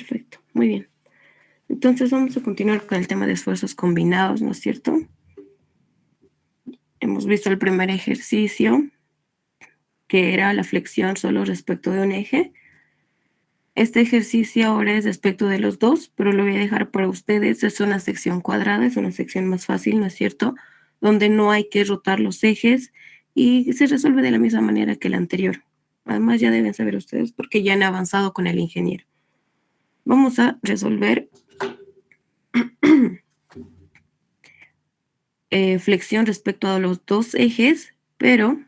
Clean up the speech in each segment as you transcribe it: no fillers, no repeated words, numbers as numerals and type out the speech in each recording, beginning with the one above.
Perfecto, muy bien. Entonces vamos a continuar con el tema de esfuerzos combinados, ¿no es cierto? Hemos visto el primer ejercicio, que era la flexión solo respecto de un eje. Este ejercicio ahora es respecto de los dos, pero lo voy a dejar para ustedes. Es una sección cuadrada, es una sección más fácil, ¿no es cierto? Donde no hay que rotar los ejes y se resuelve de la misma manera que la anterior. Además, ya deben saber ustedes porque ya han avanzado con el ingeniero. Vamos a resolver flexión respecto a los dos ejes, pero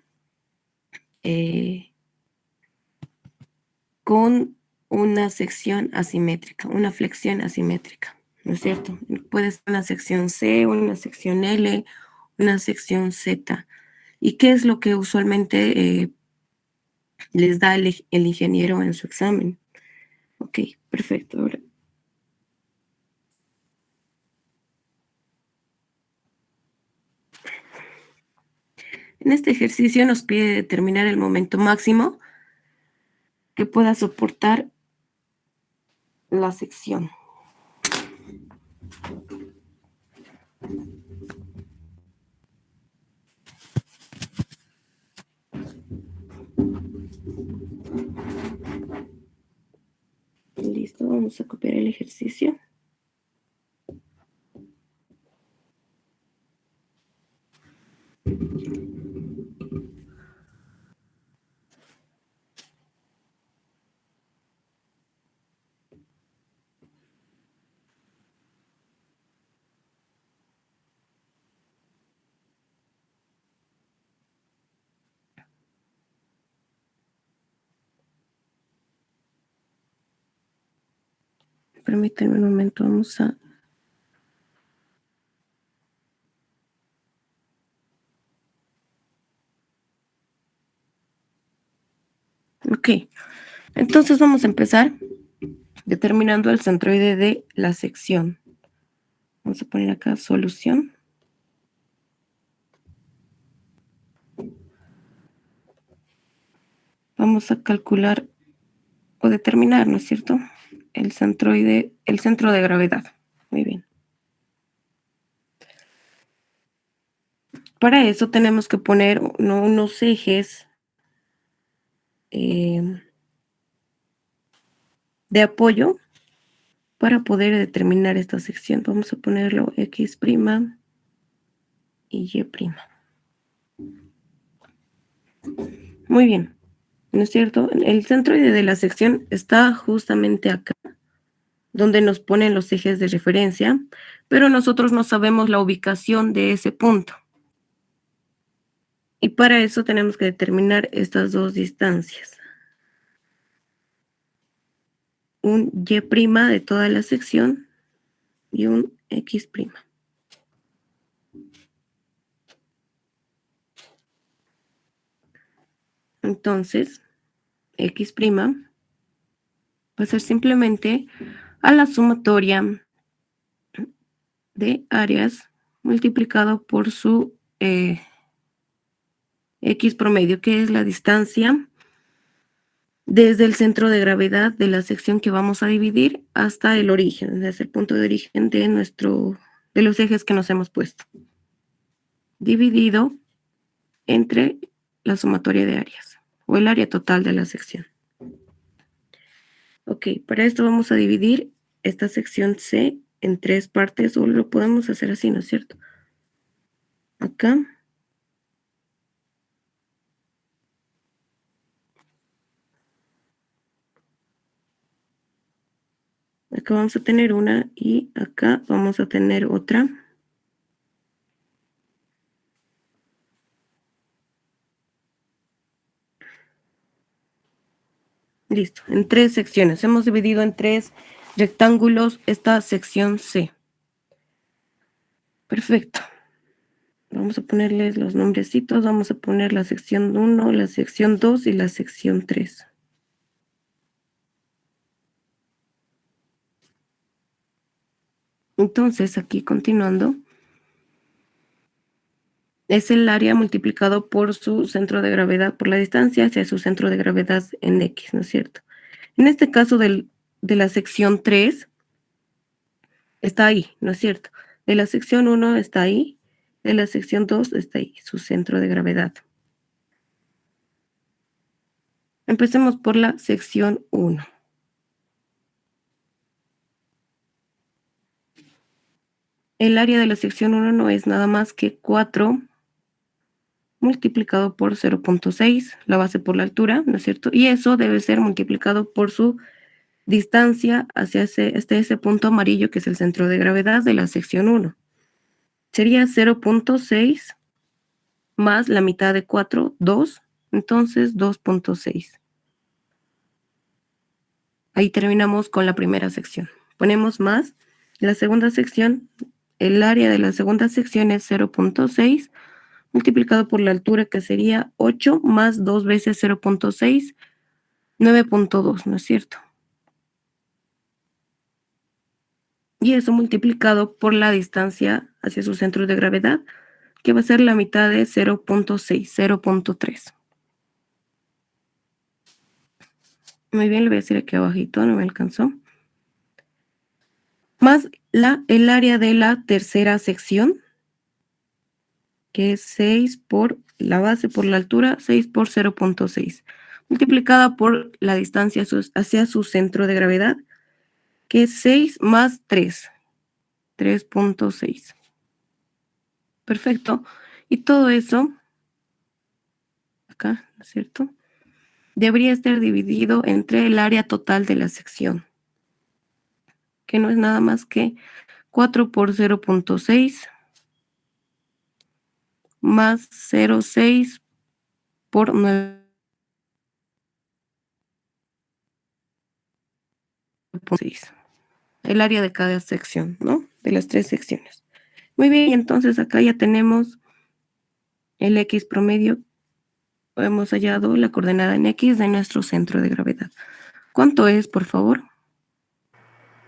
con una sección asimétrica, una flexión asimétrica, ¿no es cierto? Puede ser una sección C, una sección L, una sección Z. ¿Y qué es lo que usualmente les da el ingeniero en su examen? Ok, perfecto. Ahora, en este ejercicio nos pide determinar el momento máximo que pueda soportar la sección. Listo, vamos a copiar el ejercicio. Permítanme un momento, vamos a... Ok, entonces vamos a empezar determinando el centroide de la sección. Vamos a poner acá solución. Vamos a calcular o determinar, ¿no es cierto? El centroide, el centro de gravedad. Muy bien. Para eso tenemos que poner unos ejes de apoyo para poder determinar esta sección. Vamos a ponerlo X' y Y'. Muy bien, ¿no es cierto? El centroide de la sección está justamente acá, donde nos ponen los ejes de referencia, pero nosotros no sabemos la ubicación de ese punto. Y para eso tenemos que determinar estas dos distancias. Un Y' de toda la sección y un X'. Entonces, X' va a ser simplemente a la sumatoria de áreas multiplicado por su X promedio, que es la distancia desde el centro de gravedad de la sección que vamos a dividir hasta el origen, desde el punto de origen de los ejes que nos hemos puesto, dividido entre la sumatoria de áreas, o el área total de la sección. Ok, para esto vamos a dividir esta sección C en 3 partes, o lo podemos hacer así, ¿no es cierto? Acá. Acá vamos a tener una y acá vamos a tener otra. Listo, en 3 secciones. Hemos dividido en 3 rectángulos esta sección C. Perfecto. Vamos a ponerles los nombrecitos. Vamos a poner la sección 1, la sección 2 y la sección 3. Entonces, aquí continuando, es el área multiplicado por su centro de gravedad, por la distancia hacia su centro de gravedad en X, ¿no es cierto? En este caso del de la sección 3 está ahí, ¿no es cierto? De la sección 1 está ahí, de la sección 2 está ahí, su centro de gravedad. Empecemos por la sección 1. El área de la sección 1 no es nada más que 4 multiplicado por 0.6, la base por la altura, ¿no es cierto? Y eso debe ser multiplicado por su distancia hacia ese punto amarillo que es el centro de gravedad de la sección 1. Sería 0.6 más la mitad de 4, 2, entonces 2.6. Ahí terminamos con la primera sección. Ponemos más la segunda sección. El área de la segunda sección es 0.6 multiplicado por la altura, que sería 8 más 2 veces 0.6, 9.2, ¿no es cierto? Y eso multiplicado por la distancia hacia su centro de gravedad, que va a ser la mitad de 0.6, 0.3. Muy bien, le voy a decir aquí abajito, no me alcanzó. Más el área de la tercera sección, que es 6 por la base por la altura, 6 por 0.6, multiplicada por la distancia hacia su centro de gravedad, que es 6 más 3, 3.6. Perfecto. Y todo eso, acá, ¿no es cierto? Debería estar dividido entre el área total de la sección, que no es nada más que 4 por 0.6 más 0.6 por 9.6. El área de cada sección, ¿no? De las 3 secciones. Muy bien, y entonces acá ya tenemos el X promedio. Hemos hallado la coordenada en X de nuestro centro de gravedad. ¿Cuánto es, por favor?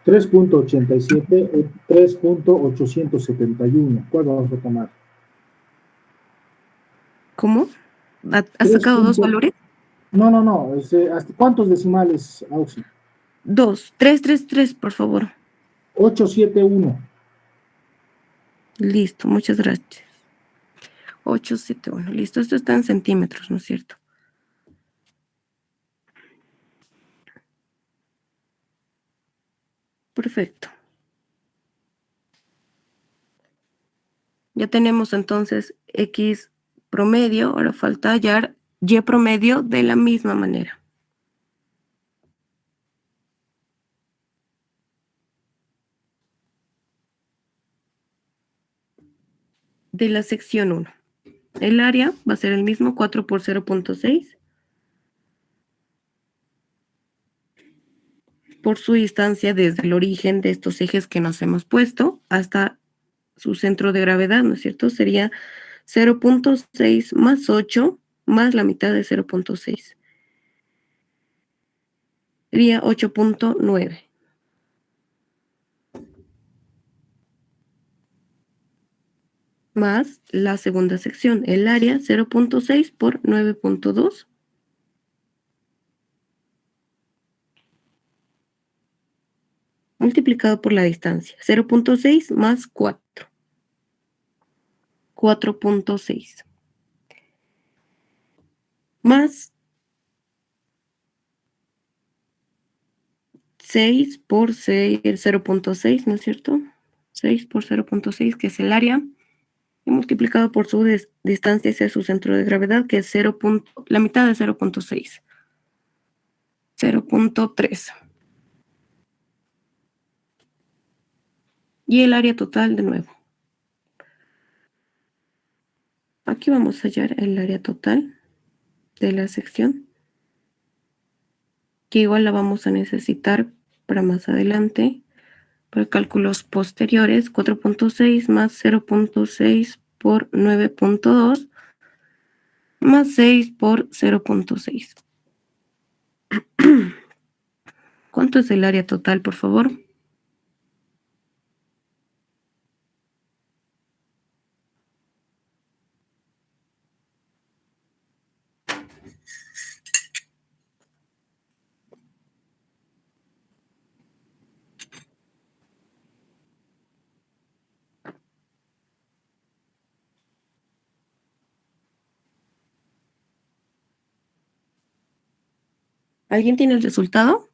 3.87 o 3.871. ¿Cuál vamos a tomar? ¿Cómo? ¿Has 3. sacado dos valores? No. ¿Hasta cuántos decimales, Auxi? 2, 3, 3, 3, por favor. 871. Listo, muchas gracias. 871, listo. Esto está en centímetros, ¿no es cierto? Perfecto. Ya tenemos entonces X promedio, ahora falta hallar Y promedio de la misma manera. De la sección 1. El área va a ser el mismo, 4 por 0.6. Por su distancia desde el origen de estos ejes que nos hemos puesto hasta su centro de gravedad, ¿no es cierto? Sería 0.6 más 8 más la mitad de 0.6. Sería 8.9. Más la segunda sección, el área 0.6 por 9.2. Multiplicado por la distancia, 0.6 más 4. 4.6. Más 6 por 0.6, ¿no es cierto? 6 por 0.6, que es el área, y multiplicado por su distancia hacia su centro de gravedad, que es la mitad de 0.6. 0.3. Y el área total de nuevo. Aquí vamos a hallar el área total de la sección, que igual la vamos a necesitar para más adelante, para cálculos posteriores. 4.6 más 0.6 por 9.2 más 6 por 0.6. ¿Cuánto es el área total, por favor? ¿Alguien tiene el resultado?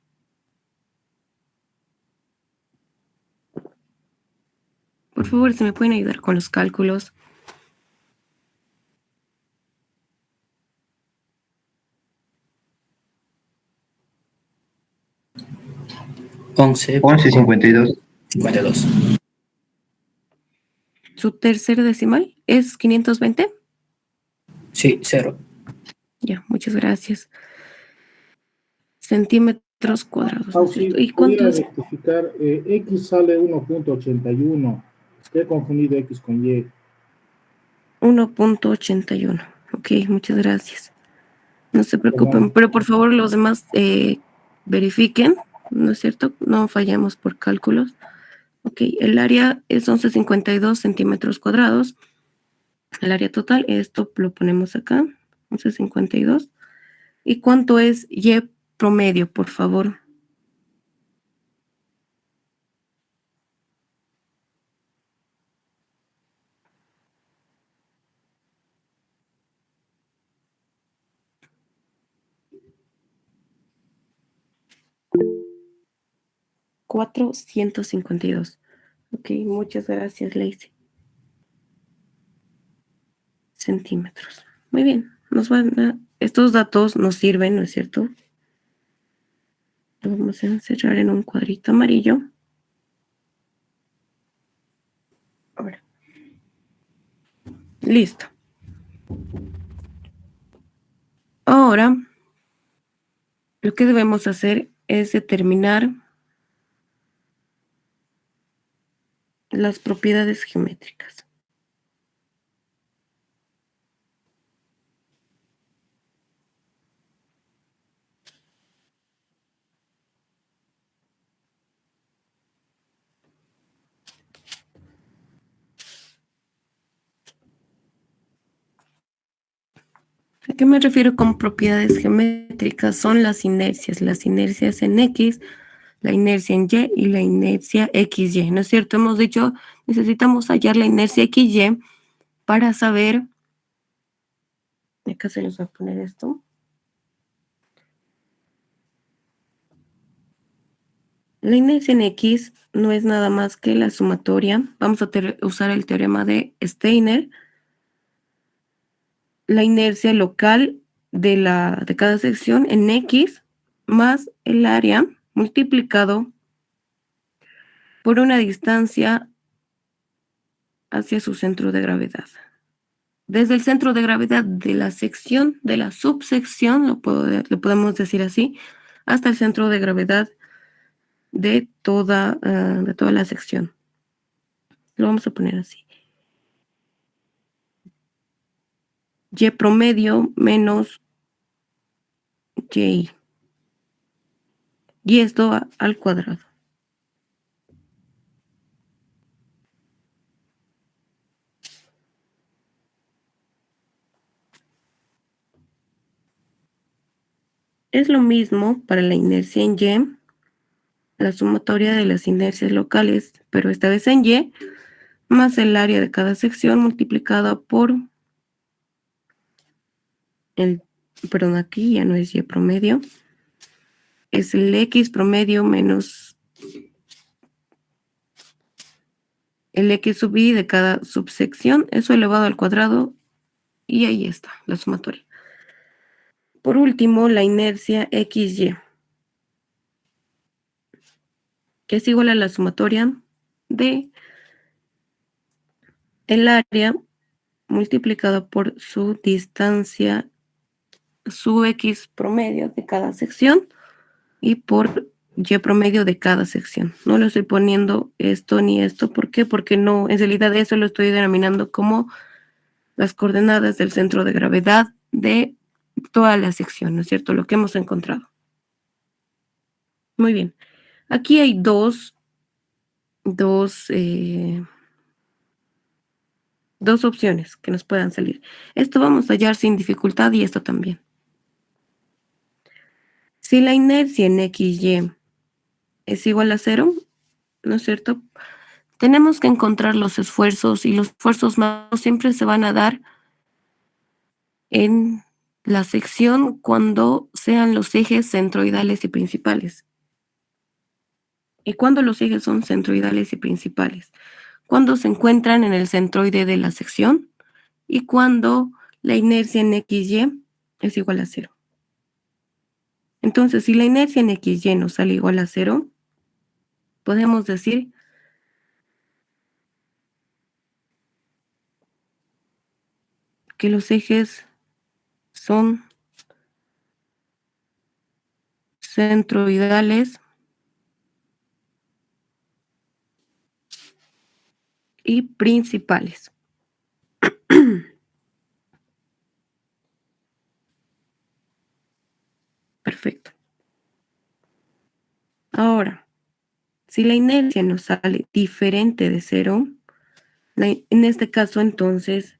Por favor, ¿se me pueden ayudar con los cálculos? 11.52. 52. ¿Su tercer decimal es 520? Sí, 0. Ya, muchas gracias. Centímetros cuadrados, ¿no es Si cierto? ¿Y pudiera cuántos? rectificar, X sale 1.81. He confundido X con Y. 1.81. Ok, muchas gracias. No se preocupen, Perdón. pero por favor los demás verifiquen, ¿no es cierto? No fallamos por cálculos. Ok, el área es 11.52 centímetros cuadrados. El área total, esto lo ponemos acá, 11.52. ¿Y cuánto es Y promedio, por favor? $452. Ok, muchas gracias, Lacey. Centímetros. Muy bien, estos datos nos sirven, ¿no es cierto? Lo vamos a encerrar en un cuadrito amarillo. Ahora. Listo. Ahora, lo que debemos hacer es determinar las propiedades geométricas. ¿A qué me refiero con propiedades geométricas? Son las inercias en X, la inercia en Y y la inercia XY, ¿no es cierto? Hemos dicho, necesitamos hallar la inercia XY para saber, acá se les va a poner esto, la inercia en X no es nada más que la sumatoria, vamos a usar el teorema de Steiner, la inercia local de cada sección en X más el área multiplicado por una distancia hacia su centro de gravedad. Desde el centro de gravedad de la sección, de la subsección, lo podemos decir así, hasta el centro de gravedad de toda la sección. Lo vamos a poner así. Y promedio menos Y. Y esto al cuadrado. Es lo mismo para la inercia en Y, la sumatoria de las inercias locales, pero esta vez en Y, más el área de cada sección multiplicada por perdón, aquí ya no es Y promedio, es el X promedio menos el X sub Y de cada subsección, eso elevado al cuadrado, y ahí está, la sumatoria. Por último, la inercia XY, que es igual a la sumatoria de el área multiplicada por su distancia, su X promedio de cada sección, y por Y promedio de cada sección. No le estoy poniendo esto ni esto. ¿Por qué? Porque no, en realidad eso lo estoy denominando como las coordenadas del centro de gravedad de toda la sección, ¿no es cierto? Lo que hemos encontrado. Muy bien. Aquí hay dos opciones que nos puedan salir. Esto vamos a hallar sin dificultad y esto también. Si la inercia en XY es igual a 0, ¿no es cierto? Tenemos que encontrar los esfuerzos y los esfuerzos más siempre se van a dar en la sección cuando sean los ejes centroidales y principales. ¿Y cuando los ejes son centroidales y principales? Cuando se encuentran en el centroide de la sección y cuando la inercia en XY es igual a 0. Entonces, si la inercia en XY nos sale igual a 0, podemos decir que los ejes son centroidales y principales. Perfecto. Ahora, si la inercia nos sale diferente de 0, en este caso entonces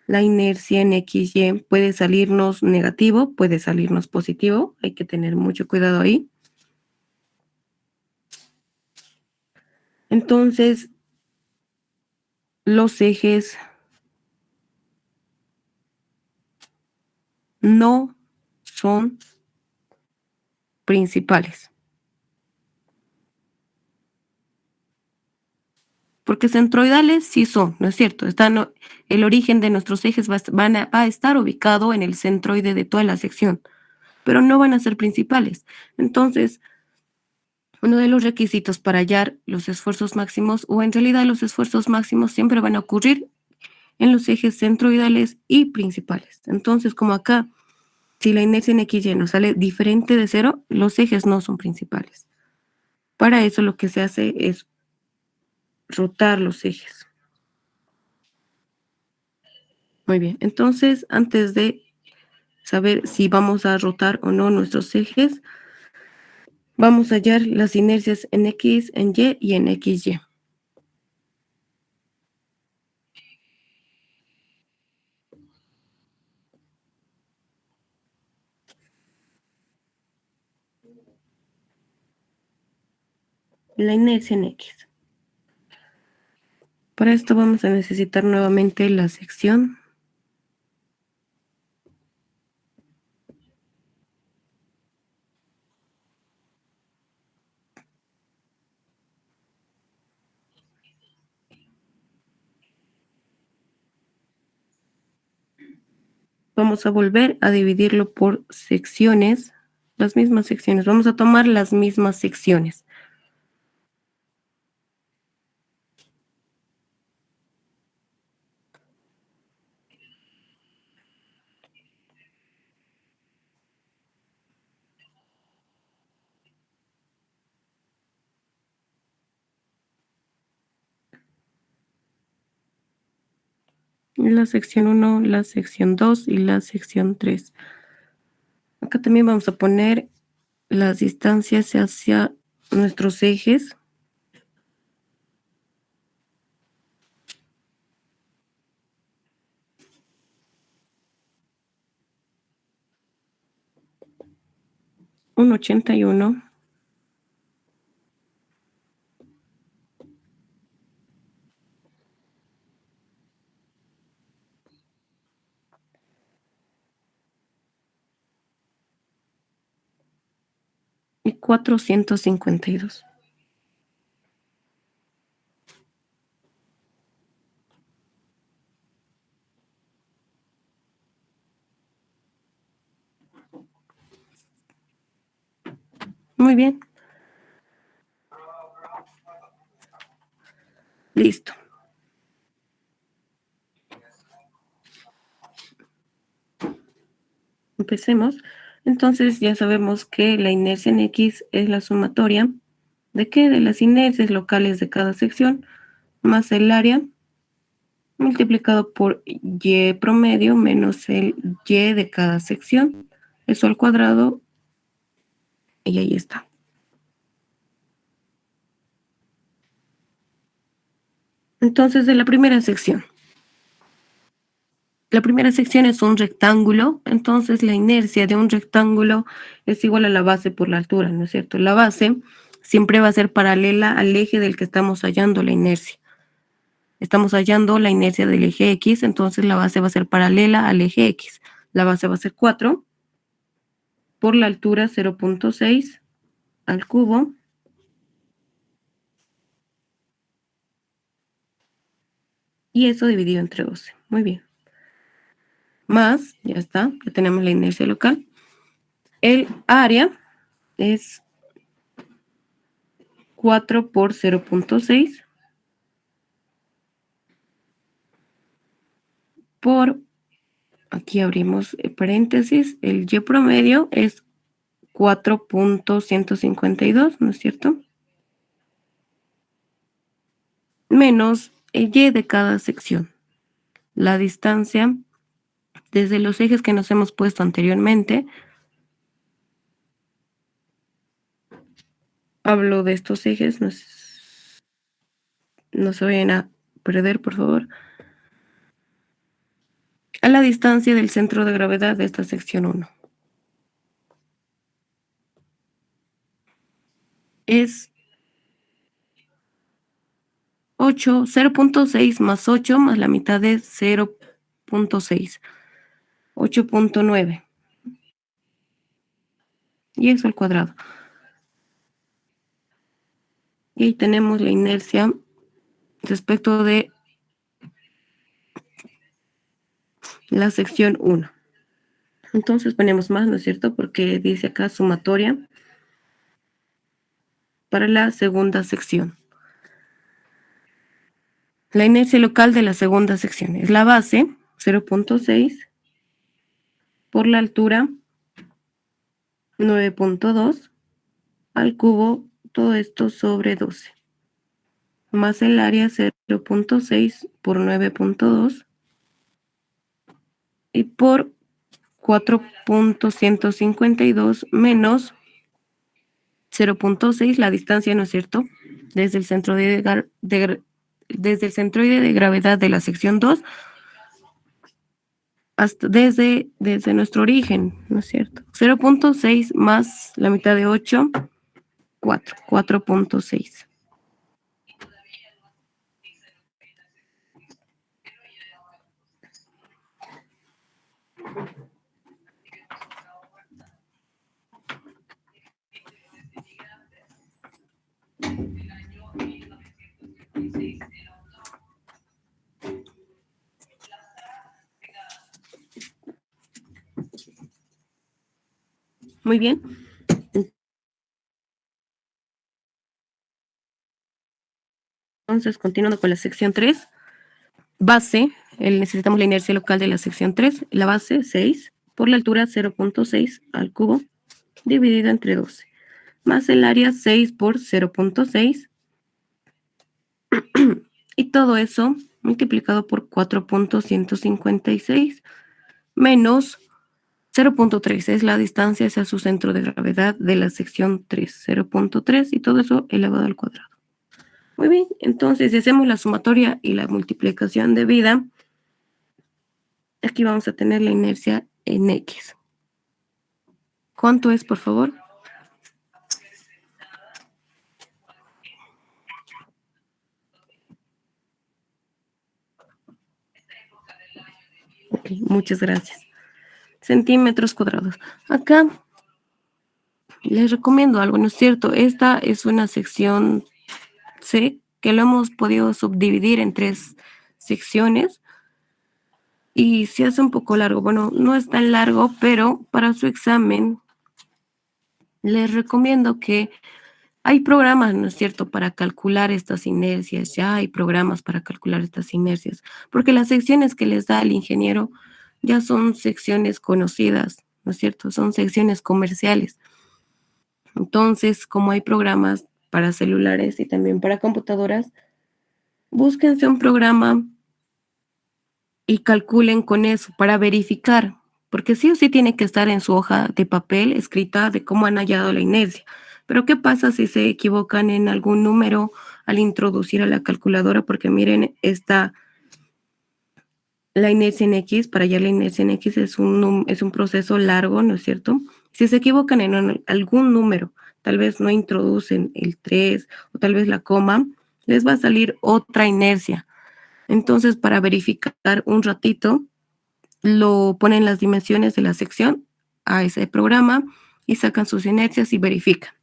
la inercia en XY puede salirnos negativo, puede salirnos positivo, hay que tener mucho cuidado ahí. Entonces, los ejes no son principales. Porque centroidales sí son, ¿no es cierto? El origen de nuestros ejes va a estar ubicado en el centroide de toda la sección, pero no van a ser principales. Entonces, uno de los requisitos para hallar los esfuerzos máximos, o en realidad los esfuerzos máximos siempre van a ocurrir en los ejes centroidales y principales. Entonces, como acá, si la inercia en XY nos sale diferente de 0, los ejes no son principales. Para eso lo que se hace es rotar los ejes. Muy bien, entonces antes de saber si vamos a rotar o no nuestros ejes, vamos a hallar las inercias en X, en Y y en XY. La inercia en X. Para esto vamos a necesitar nuevamente la sección. Vamos a volver a dividirlo por secciones, las mismas secciones. Vamos a tomar las mismas secciones. La sección 1, la sección 2 y la sección 3. Acá también vamos a poner las distancias hacia nuestros ejes. Un 81. Y 452. Muy bien. Listo. Empecemos. Entonces ya sabemos que la inercia en X es la sumatoria ¿de qué? De las inercias locales de cada sección más el área multiplicado por Y promedio menos el Y de cada sección. Eso al cuadrado y ahí está. Entonces, de la primera sección. La primera sección es un rectángulo, entonces la inercia de un rectángulo es igual a la base por la altura, ¿no es cierto? La base siempre va a ser paralela al eje del que estamos hallando la inercia. Estamos hallando la inercia del eje X, entonces la base va a ser paralela al eje X. La base va a ser 4 por la altura 0.6 al cubo y eso dividido entre 12. Muy bien. Más, ya está, ya tenemos la inercia local. El área es 4 por 0.6 por, aquí abrimos paréntesis, el Y promedio es 4.152, ¿no es cierto? Menos el Y de cada sección. La distancia desde los ejes que nos hemos puesto anteriormente. Hablo de estos ejes, no se vayan a perder, por favor. A la distancia del centro de gravedad de esta sección 1. Es 0.6 más 8 más la mitad de 0.6. 8.9. Y eso al cuadrado. Y ahí tenemos la inercia respecto de la sección 1. Entonces ponemos más, ¿no es cierto? Porque dice acá sumatoria para la segunda sección. La inercia local de la segunda sección es la base, 0.6, por la altura, 9.2, al cubo, todo esto sobre 12. Más el área, 0.6 por 9.2, y por 4.152 menos 0.6, la distancia, ¿no es cierto? Desde el centroide de gravedad de la sección 2 hasta desde nuestro origen, ¿no es cierto? 0.6 más la mitad de 8, 4.6. Muy bien. Entonces, continuando con la sección 3, base, necesitamos la inercia local de la sección 3, la base 6, por la altura 0.6 al cubo, dividido entre 12, más el área 6 por 0.6, y todo eso multiplicado por 4.156, menos 0.3 es la distancia hacia su centro de gravedad de la sección 3, 0.3, y todo eso elevado al cuadrado. Muy bien, entonces si hacemos la sumatoria y la multiplicación de vida, aquí vamos a tener la inercia en X. ¿Cuánto es, por favor? Ok, muchas gracias. Centímetros cuadrados. Acá les recomiendo algo, ¿no es cierto? Esta es una sección C que lo hemos podido subdividir en 3 secciones y se hace un poco largo. Bueno, no es tan largo, pero para su examen les recomiendo que hay programas, ¿no es cierto?, para calcular estas inercias. Ya hay programas para calcular estas inercias, porque las secciones que les da el ingeniero ya son secciones conocidas, ¿no es cierto? Son secciones comerciales. Entonces, como hay programas para celulares y también para computadoras, búsquense un programa y calculen con eso para verificar, porque sí o sí tiene que estar en su hoja de papel escrita de cómo han hallado la inercia. Pero ¿qué pasa si se equivocan en algún número al introducir a la calculadora? Porque miren, la inercia en X, para hallar la inercia en X es un proceso largo, ¿no es cierto? Si se equivocan en algún número, tal vez no introducen el 3 o tal vez la coma, les va a salir otra inercia. Entonces, para verificar un ratito, lo ponen las dimensiones de la sección a ese programa y sacan sus inercias y verifican.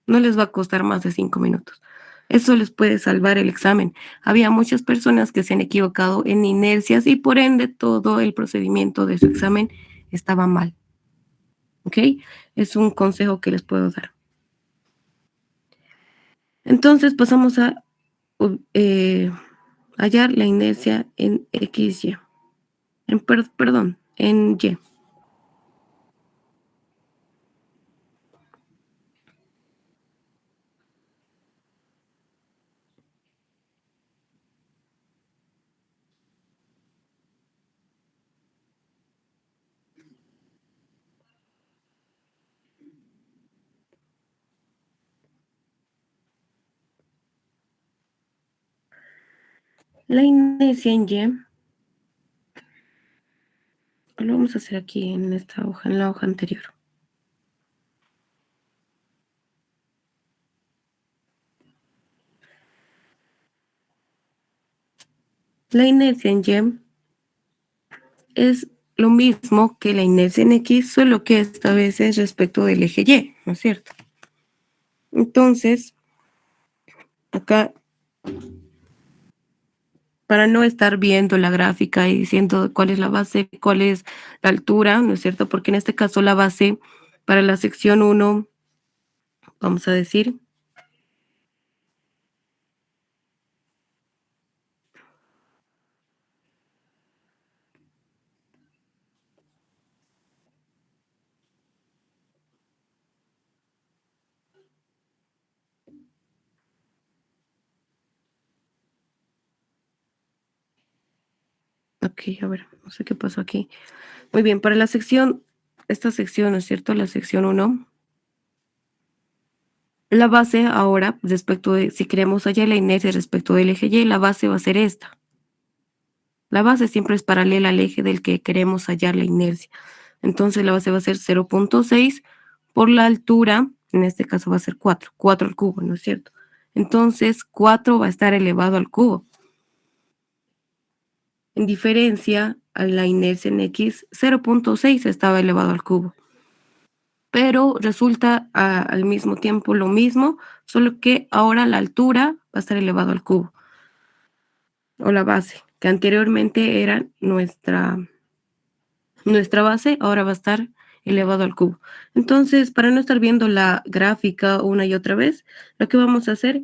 No les va a costar más de 5 minutos. Eso les puede salvar el examen. Había muchas personas que se han equivocado en inercias y por ende todo el procedimiento de su examen estaba mal. ¿Ok? Es un consejo que les puedo dar. Entonces pasamos a hallar la inercia en XY. Perdón, en Y. La inercia en Y lo vamos a hacer aquí en esta hoja, en la hoja anterior. La inercia en Y es lo mismo que la inercia en X, solo que esta vez es respecto del eje Y, ¿no es cierto? Entonces, acá, para no estar viendo la gráfica y diciendo cuál es la base, cuál es la altura, ¿no es cierto? Porque en este caso la base para la sección 1, vamos a decir, ok, a ver, no sé qué pasó aquí. Muy bien, para la sección, esta sección, ¿no es cierto? La sección 1, la base ahora, respecto de, si queremos hallar la inercia respecto del eje Y, la base va a ser esta. La base siempre es paralela al eje del que queremos hallar la inercia. Entonces la base va a ser 0.6 por la altura, en este caso va a ser 4, 4 al cubo, ¿no es cierto? Entonces 4 va a estar elevado al cubo. En diferencia a la inercia en X, 0.6 estaba elevado al cubo. Pero resulta al mismo tiempo lo mismo, solo que ahora la altura va a estar elevado al cubo. O la base, que anteriormente era nuestra base, ahora va a estar elevado al cubo. Entonces, para no estar viendo la gráfica una y otra vez, lo que vamos a hacer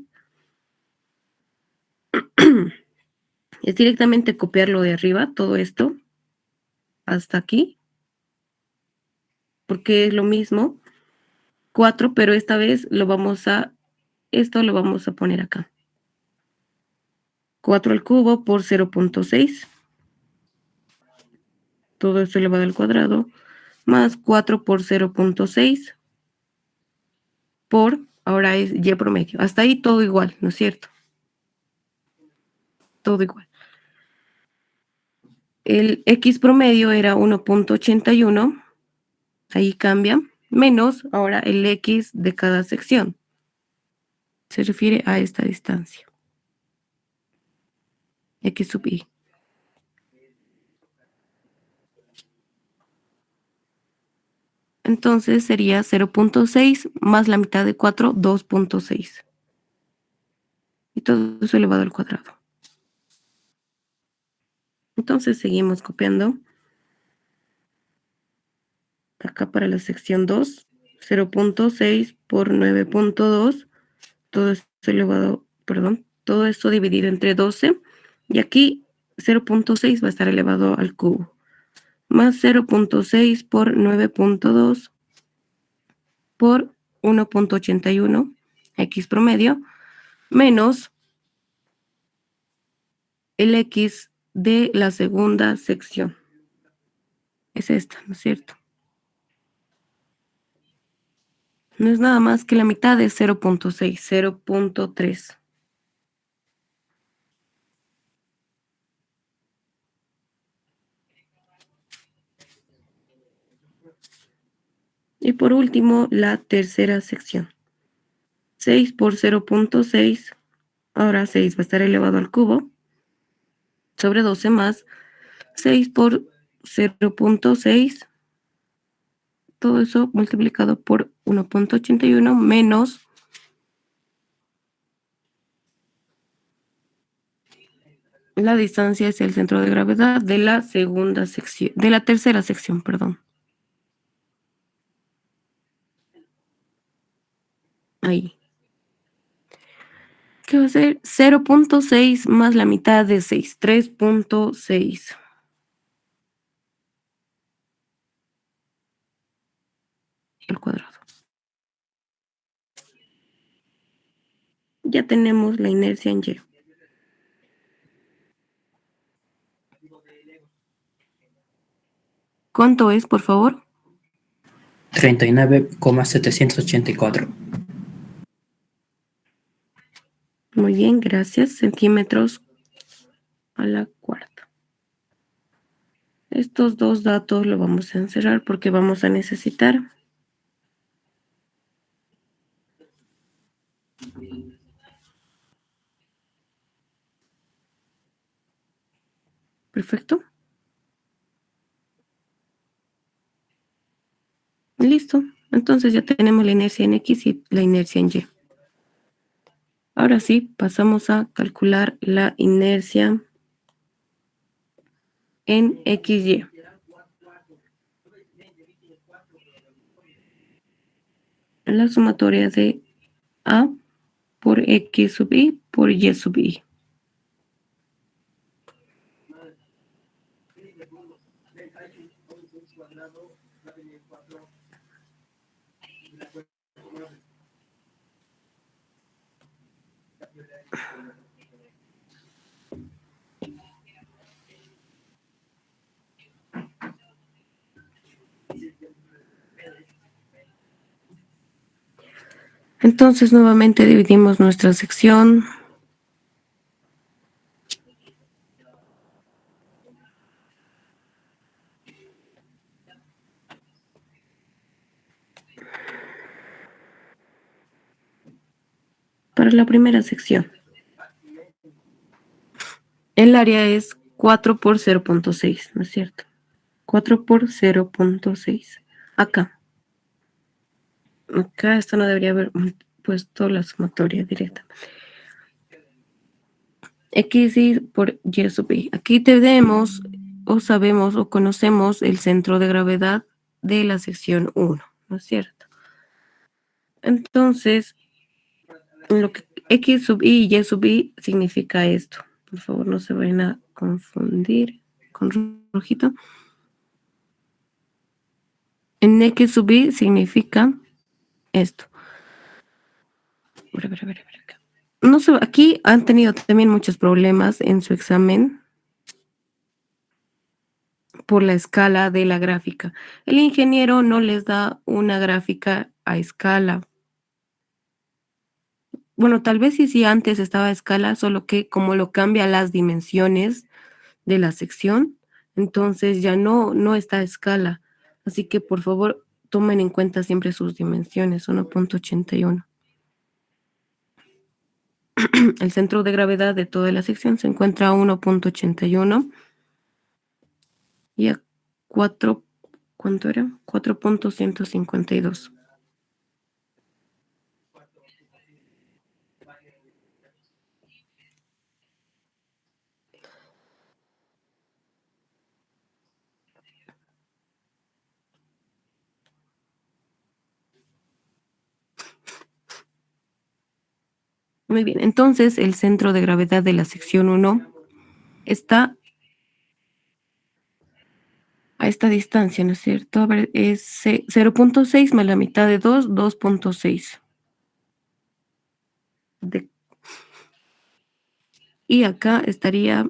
es directamente copiarlo de arriba, todo esto, hasta aquí, porque es lo mismo, 4, pero esta vez esto lo vamos a poner acá. 4 al cubo por 0.6, todo esto elevado al cuadrado, más 4 por 0.6, por, ahora es Y promedio. Hasta ahí todo igual, ¿no es cierto? Todo igual. El X promedio era 1.81, ahí cambia, menos ahora el X de cada sección. Se refiere a esta distancia. X sub Y. Entonces sería 0.6 más la mitad de 4, 2.6. Y todo eso elevado al cuadrado. Entonces seguimos copiando. Acá para la sección 2, 0.6 por 9.2, todo esto elevado, perdón, todo esto dividido entre 12, y aquí 0.6 va a estar elevado al cubo, más 0.6 por 9.2 por 1.81, X promedio, menos el X de la segunda sección. Es esta, ¿no es cierto? No es nada más que la mitad de 0.6, 0.3. Y por último, la tercera sección. 6 por 0.6, ahora 6 va a estar elevado al cubo, sobre 12 más 6 por 0.6, todo eso multiplicado por 1.81 menos la distancia es el centro de gravedad de la segunda sección, de la tercera sección, perdón. Ahí. ¿Qué va a ser? 0.6 más la mitad de 6, 3.6. Al cuadrado. Ya tenemos la inercia en Y. ¿Cuánto es, por favor? 39,784. Muy bien, gracias. Centímetros a la cuarta. Estos dos datos lo vamos a encerrar porque vamos a necesitar. Perfecto. Listo. Entonces ya tenemos la inercia en X y la inercia en Y. Ahora sí, pasamos a calcular la inercia en XY. La sumatoria de A por X sub Y por Y sub Y. Entonces nuevamente dividimos nuestra sección. Para la primera sección. El área es 4 por 0.6, ¿no es cierto? 4 por 0.6. Acá. Acá esto no debería haber puesto la sumatoria directa. X por Y sub Y. Aquí tenemos, o sabemos, o conocemos el centro de gravedad de la sección 1, ¿no es cierto? Entonces, lo que X sub Y y Y sub Y significa esto. Por favor, no se vayan a confundir con rojito. En X sub Y significa esto. A ver acá. No sé, aquí han tenido también muchos problemas en su examen por la escala de la gráfica. El ingeniero no les da una gráfica a escala. Bueno, tal vez sí antes estaba a escala, solo que como lo cambia las dimensiones de la sección, entonces ya no está a escala. Así que por favor tomen en cuenta siempre sus dimensiones, 1.81. El centro de gravedad de toda la sección se encuentra a 1.81 y a 4, ¿cuánto era? 4.152. Muy bien, entonces el centro de gravedad de la sección 1 está a esta distancia, ¿no es cierto? A ver, es 0.6 más la mitad de 2, 2.6. Y acá estaría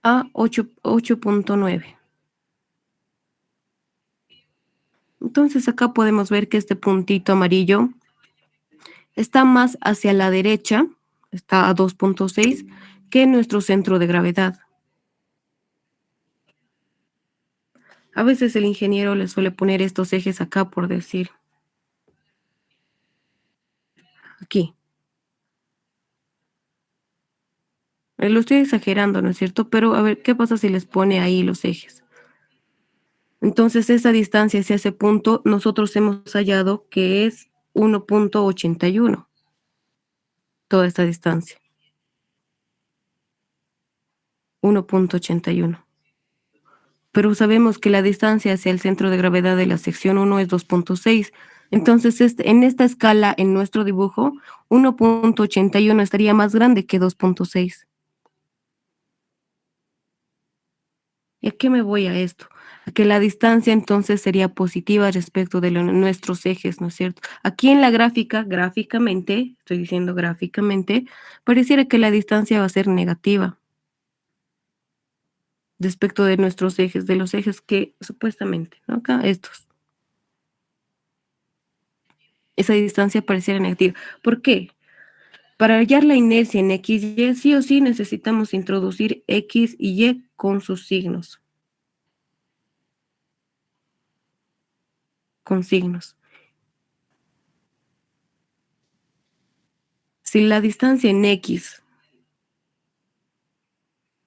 a 8.9. Entonces acá podemos ver que este puntito amarillo está más hacia la derecha, está a 2.6, que nuestro centro de gravedad. A veces el ingeniero le suele poner estos ejes acá por decir. Aquí. Lo estoy exagerando, ¿no es cierto? Pero a ver, ¿qué pasa si les pone ahí los ejes? Entonces, esa distancia hacia ese punto, nosotros hemos hallado que es 1.81, toda esta distancia. 1.81. Pero sabemos que la distancia hacia el centro de gravedad de la sección 1 es 2.6. Entonces, en esta escala, en nuestro dibujo, 1.81 estaría más grande que 2.6. ¿Y a qué me voy a esto? A que la distancia entonces sería positiva respecto de nuestros ejes, ¿no es cierto? Aquí en la gráfica, gráficamente, estoy diciendo gráficamente, pareciera que la distancia va a ser negativa respecto de nuestros ejes, de los ejes que supuestamente, ¿no? Acá estos. Esa distancia pareciera negativa. ¿Por qué? Para hallar la inercia en X y Y, sí o sí necesitamos introducir X y Y con sus signos. Con signos. Si la distancia en X,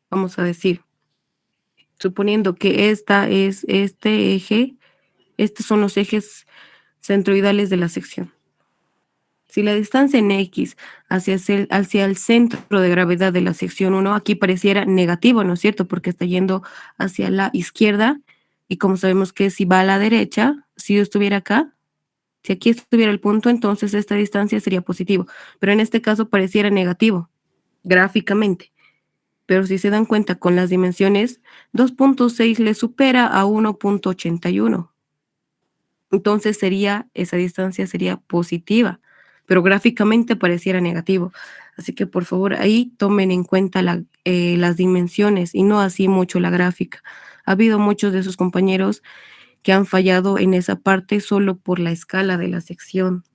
vamos a decir, suponiendo que esta es este eje, estos son los ejes centroidales de la sección. Si la distancia en X hacia el centro de gravedad de la sección 1, aquí pareciera negativo, ¿no es cierto? Porque está yendo hacia la izquierda y como sabemos que si va a la derecha, si yo estuviera acá, si aquí estuviera el punto, entonces esta distancia sería positivo. Pero en este caso pareciera negativo, gráficamente. Pero si se dan cuenta con las dimensiones, 2.6 le supera a 1.81. Entonces esa distancia sería positiva, pero gráficamente pareciera negativo. Así que por favor ahí tomen en cuenta las dimensiones y no así mucho la gráfica. Ha habido muchos de sus compañeros que han fallado en esa parte solo por la escala de la sección.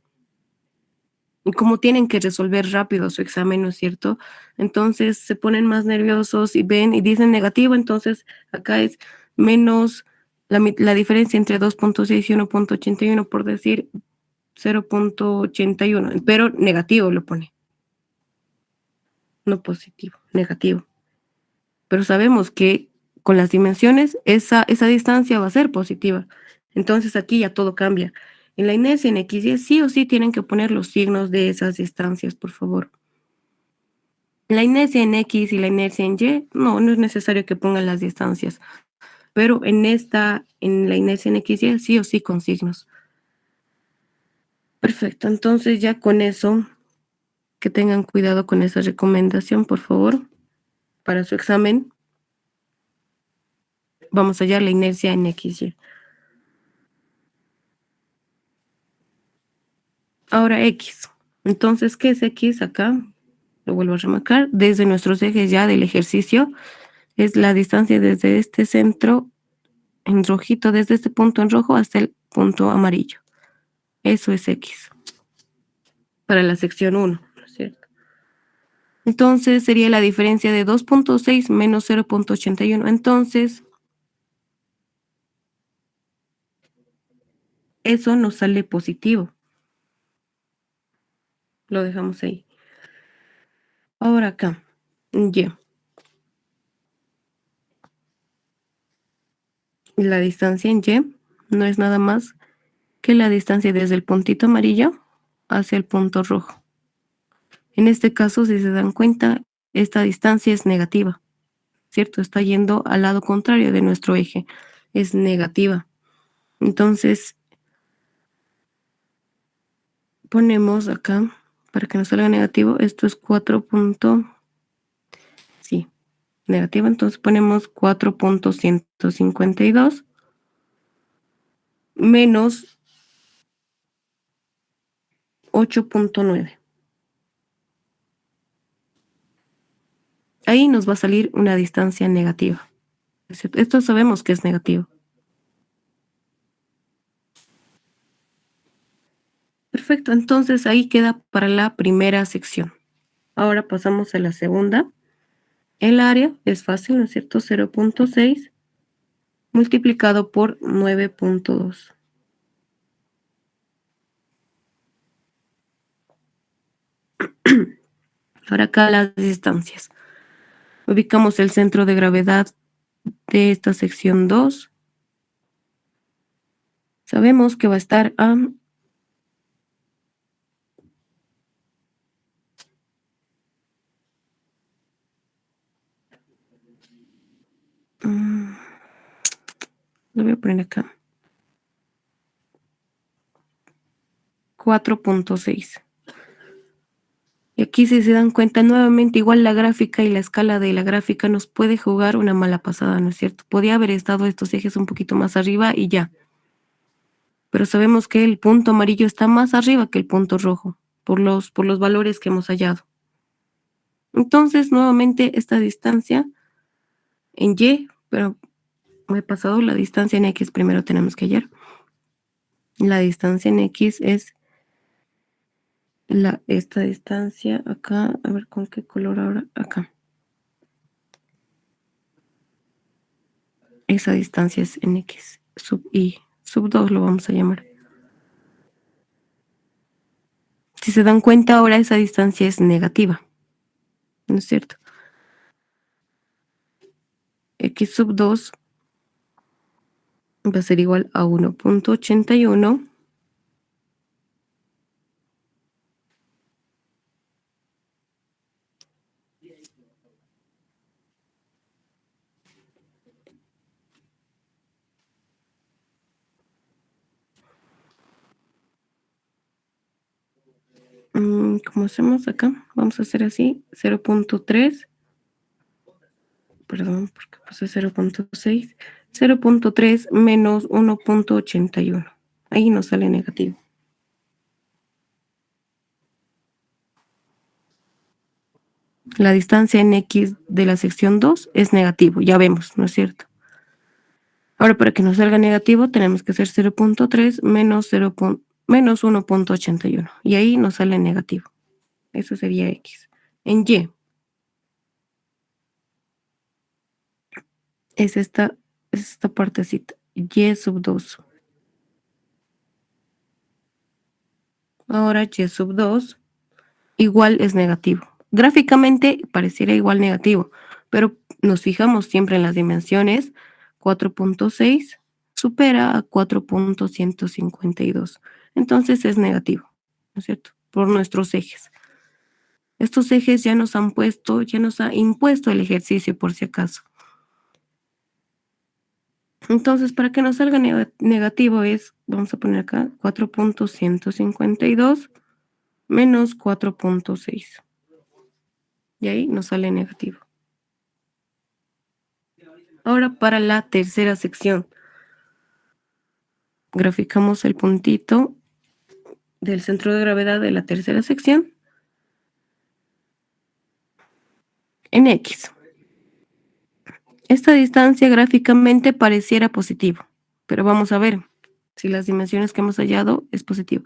Y como tienen que resolver rápido su examen, ¿no es cierto? Entonces se ponen más nerviosos y ven y dicen negativo, entonces acá es menos la diferencia entre 2.6 y 1.81, por decir 0.81, pero negativo lo pone, no positivo, negativo. Pero sabemos que con las dimensiones esa distancia va a ser positiva. Entonces aquí ya todo cambia. En la inercia en X y sí o sí tienen que poner los signos de esas distancias, por favor. La inercia en X y la inercia en Y, no es necesario que pongan las distancias. Pero en la inercia en X y sí o sí con signos. Perfecto, entonces ya con eso, que tengan cuidado con esa recomendación, por favor, para su examen. Vamos a hallar la inercia en X, Y. Ahora X. Entonces, ¿qué es X acá? Lo vuelvo a remarcar. Desde nuestros ejes ya del ejercicio, es la distancia desde este centro en rojito, desde este punto en rojo hasta el punto amarillo. Eso es X. Para la sección 1, ¿no es cierto? Entonces, sería la diferencia de 2.6 menos 0.81. Entonces, eso nos sale positivo. Lo dejamos ahí. Ahora acá, Y. La distancia en Y no es nada más que la distancia desde el puntito amarillo hacia el punto rojo. En este caso, si se dan cuenta, esta distancia es negativa, ¿cierto? Está yendo al lado contrario de nuestro eje, es negativa. Entonces, ponemos acá, para que nos salga negativo, esto es 4. Sí, negativo, entonces ponemos 4.152 menos 8.9. Ahí nos va a salir una distancia negativa. Esto sabemos que es negativo. Perfecto, entonces ahí queda para la primera sección. Ahora pasamos a la segunda. El área es fácil, ¿no es cierto? 0.6 multiplicado por 9.2. Ahora acá las distancias. Ubicamos el centro de gravedad de esta sección 2. Sabemos que va a estar a lo voy a poner acá. 4.6. Y aquí, si se dan cuenta, nuevamente igual la gráfica y la escala de la gráfica nos puede jugar una mala pasada, ¿no es cierto? Podía haber estado estos ejes un poquito más arriba y ya. Pero sabemos que el punto amarillo está más arriba que el punto rojo, por los valores que hemos hallado. Entonces, nuevamente, esta distancia en Y, pero me he pasado la distancia en X, primero tenemos que hallar. La distancia en X es esta distancia acá, a ver con qué color ahora, acá. Esa distancia es en X, sub Y, sub 2 lo vamos a llamar. Si se dan cuenta, ahora esa distancia es negativa, ¿no es cierto? X sub 2 va a ser igual a 1.81 ¿cómo hacemos acá? Vamos a hacer así, 0.3, perdón, porque puse 0.6, 0.3 menos 1.81. Ahí nos sale negativo. La distancia en X de la sección 2 es negativo, ya vemos, ¿no es cierto? Ahora, para que nos salga negativo, tenemos que hacer 0.3 menos 1.81. Y ahí nos sale negativo. Eso sería X. En Y es esta partecita. Y sub 2. Ahora Y sub 2 igual es negativo. Gráficamente pareciera igual negativo, pero nos fijamos siempre en las dimensiones. 4.6 supera a 4.152. Entonces es negativo, ¿no es cierto? Por nuestros ejes. Estos ejes ya nos ha impuesto el ejercicio por si acaso. Entonces, para que nos salga negativo vamos a poner acá 4.152 menos 4.6. Y ahí nos sale negativo. Ahora para la tercera sección. Graficamos el puntito del centro de gravedad de la tercera sección en X. Esta distancia gráficamente pareciera positivo, pero vamos a ver si las dimensiones que hemos hallado es positivo.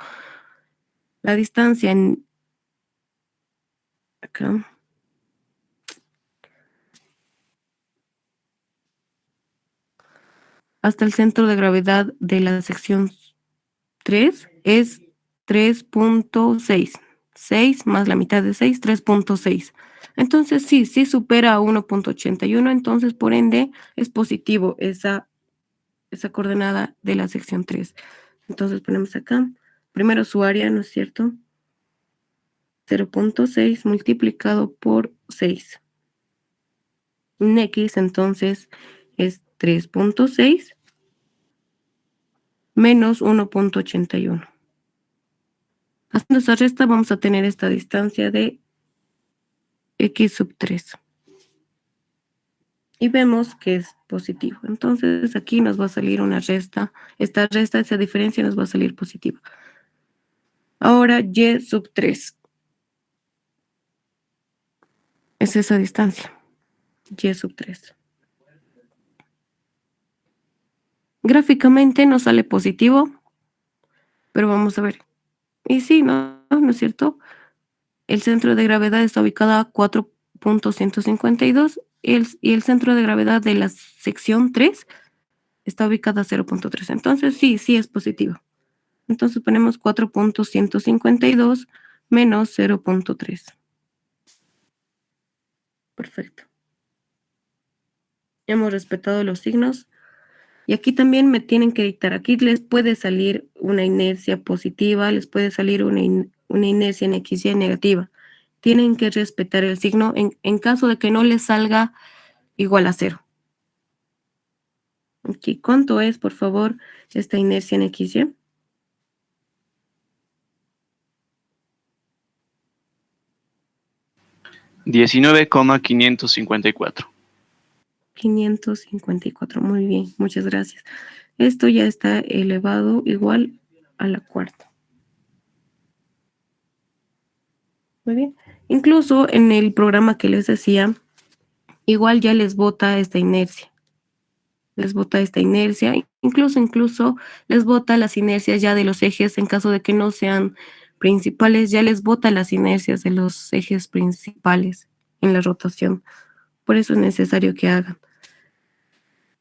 La distancia acá hasta el centro de gravedad de la sección 3 es 3.6. 6 más la mitad de 6, 3.6. Entonces sí supera a 1.81, entonces por ende es positivo esa coordenada de la sección 3. Entonces ponemos acá, primero su área, ¿no es cierto? 0.6 multiplicado por 6. En X entonces es 3.6 menos 1.81. Haciendo esa resta vamos a tener esta distancia de X sub 3. Y vemos que es positivo. Entonces aquí nos va a salir una resta. Esa diferencia nos va a salir positiva. Ahora Y sub 3. Es esa distancia. Y sub 3. Gráficamente nos sale positivo, pero vamos a ver. Y sí, ¿no es cierto? El centro de gravedad está ubicado a 4.152 y el centro de gravedad de la sección 3 está ubicada a 0.3. Entonces sí es positivo. Entonces ponemos 4.152 menos 0.3. Perfecto. Hemos respetado los signos. Y aquí también me tienen que dictar. Aquí les puede salir una inercia positiva, les puede salir una inercia en XY negativa. Tienen que respetar el signo en caso de que no les salga igual a 0. Aquí, ¿cuánto es, por favor, esta inercia en XY? $19,554. 554, muy bien, muchas gracias. Esto ya está elevado igual a la cuarta. Muy bien. Incluso en el programa que les decía, igual ya les bota esta inercia. Les bota esta inercia, incluso les bota las inercias ya de los ejes en caso de que no sean principales, ya les bota las inercias de los ejes principales en la rotación. Por eso es necesario que hagan.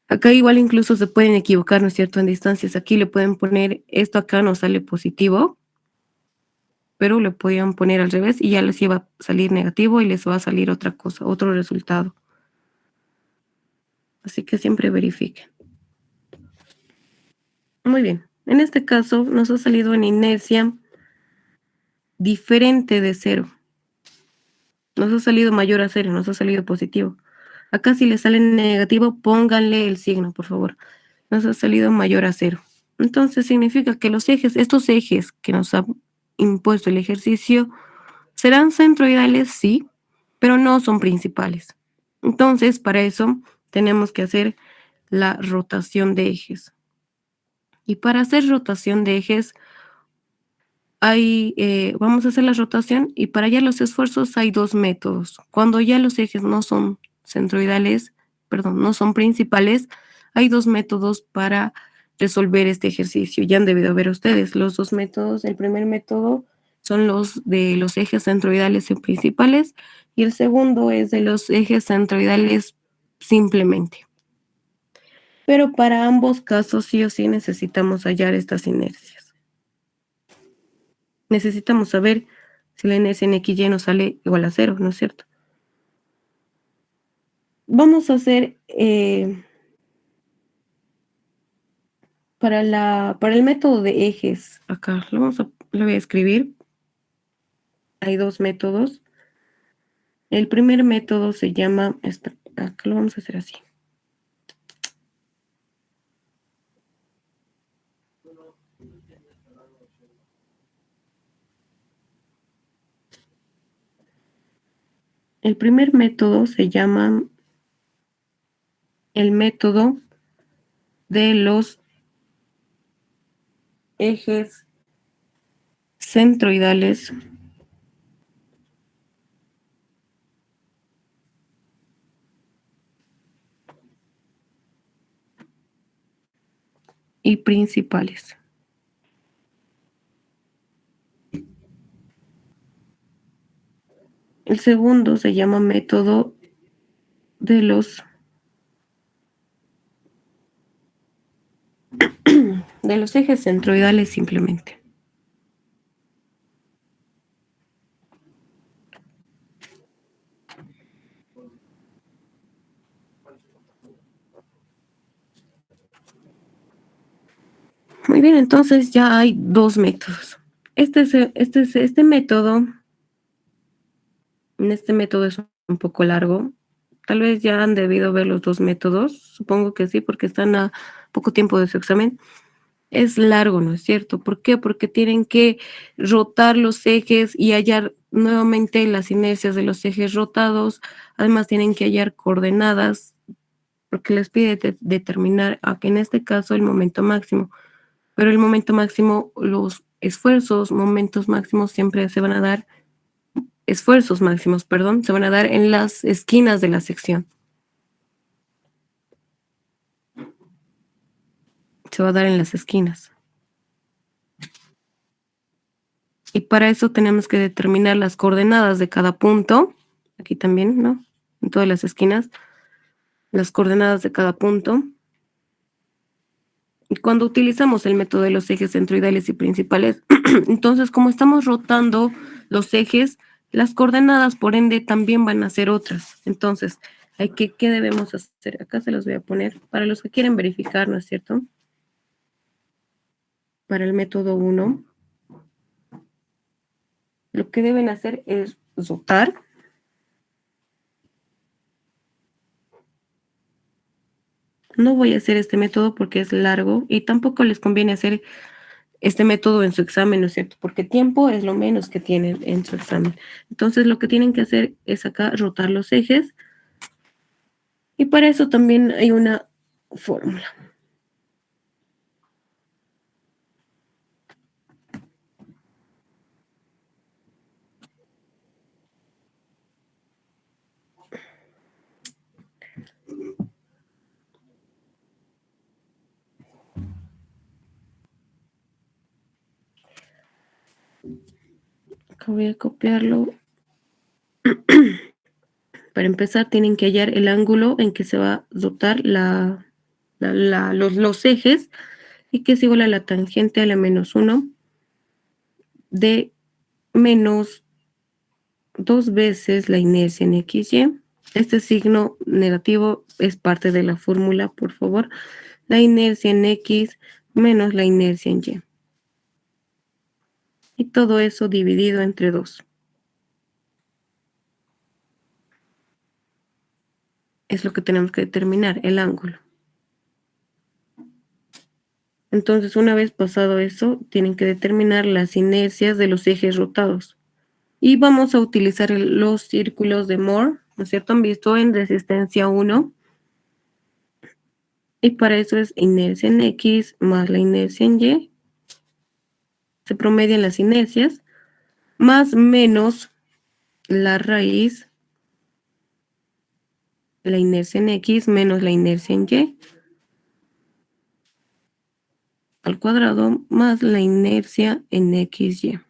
Acá igual incluso se pueden equivocar, ¿no es cierto? En distancias aquí le pueden poner, esto acá no sale positivo, pero le podían poner al revés y ya les iba a salir negativo y les va a salir otra cosa, otro resultado. Así que siempre verifiquen. Muy bien. En este caso nos ha salido una inercia diferente de 0. Nos ha salido mayor a 0, nos ha salido positivo. Acá si le sale negativo, pónganle el signo, por favor. Nos ha salido mayor a 0. Entonces significa que los ejes, estos ejes que nos ha impuesto el ejercicio, serán centroidales, sí, pero no son principales. Entonces, para eso tenemos que hacer la rotación de ejes. Y para hacer rotación de ejes, vamos a hacer la rotación y para hallar los esfuerzos hay 2 métodos. Cuando ya los ejes no son centroidales, no son principales, hay 2 métodos para resolver este ejercicio. Ya han debido ver ustedes los 2 métodos. El primer método son los de los ejes centroidales y principales y el segundo es de los ejes centroidales simplemente. Pero para ambos casos sí o sí necesitamos hallar estas inercias. Necesitamos saber si la inercia en XY nos sale igual a 0, ¿no es cierto? Vamos a hacer para el método de ejes, acá lo voy a escribir. Hay 2 métodos. El primer método se llama, acá lo vamos a hacer así. El primer método se llama el método de los ejes centroidales y principales. El segundo se llama método de los ejes centroidales simplemente. Muy bien, entonces ya hay 2 métodos. Este método, en este método es un poco largo. Tal vez ya han debido ver los 2 métodos. Supongo que sí, porque están a poco tiempo de su examen. Es largo, ¿no es cierto? ¿Por qué? Porque tienen que rotar los ejes y hallar nuevamente las inercias de los ejes rotados. Además, tienen que hallar coordenadas, porque les pide determinar, en este caso, el momento máximo. Pero el momento máximo, los momentos máximos siempre se van a dar, se van a dar en las esquinas de la sección. Se va a dar en las esquinas. Y para eso tenemos que determinar las coordenadas de cada punto. Aquí también, ¿no? En todas las esquinas. Las coordenadas de cada punto. Y cuando utilizamos el método de los ejes centroidales y principales, entonces como estamos rotando los ejes, las coordenadas por ende también van a ser otras. Entonces, ¿Qué debemos hacer? Acá se los voy a poner para los que quieren verificar, ¿no es cierto? Para el método 1, lo que deben hacer es rotar. No voy a hacer este método porque es largo y tampoco les conviene hacer este método en su examen, ¿no es cierto? Porque tiempo es lo menos que tienen en su examen. Entonces, lo que tienen que hacer es acá rotar los ejes. Y para eso también hay una fórmula. Acá voy a copiarlo. Para empezar, tienen que hallar el ángulo en que se va a rotar los ejes y que es igual a la tangente a la menos 1 de menos 2 veces la inercia en XY. Este signo negativo es parte de la fórmula, por favor. La inercia en X menos la inercia en Y. Y todo eso dividido entre 2. Es lo que tenemos que determinar, el ángulo. Entonces, una vez pasado eso, tienen que determinar las inercias de los ejes rotados. Y vamos a utilizar los círculos de Moore, ¿no es cierto? Han visto en resistencia 1. Y para eso es inercia en X más la inercia en Y. Se promedian las inercias, más menos la raíz, la inercia en X menos la inercia en Y, al cuadrado más la inercia en XY.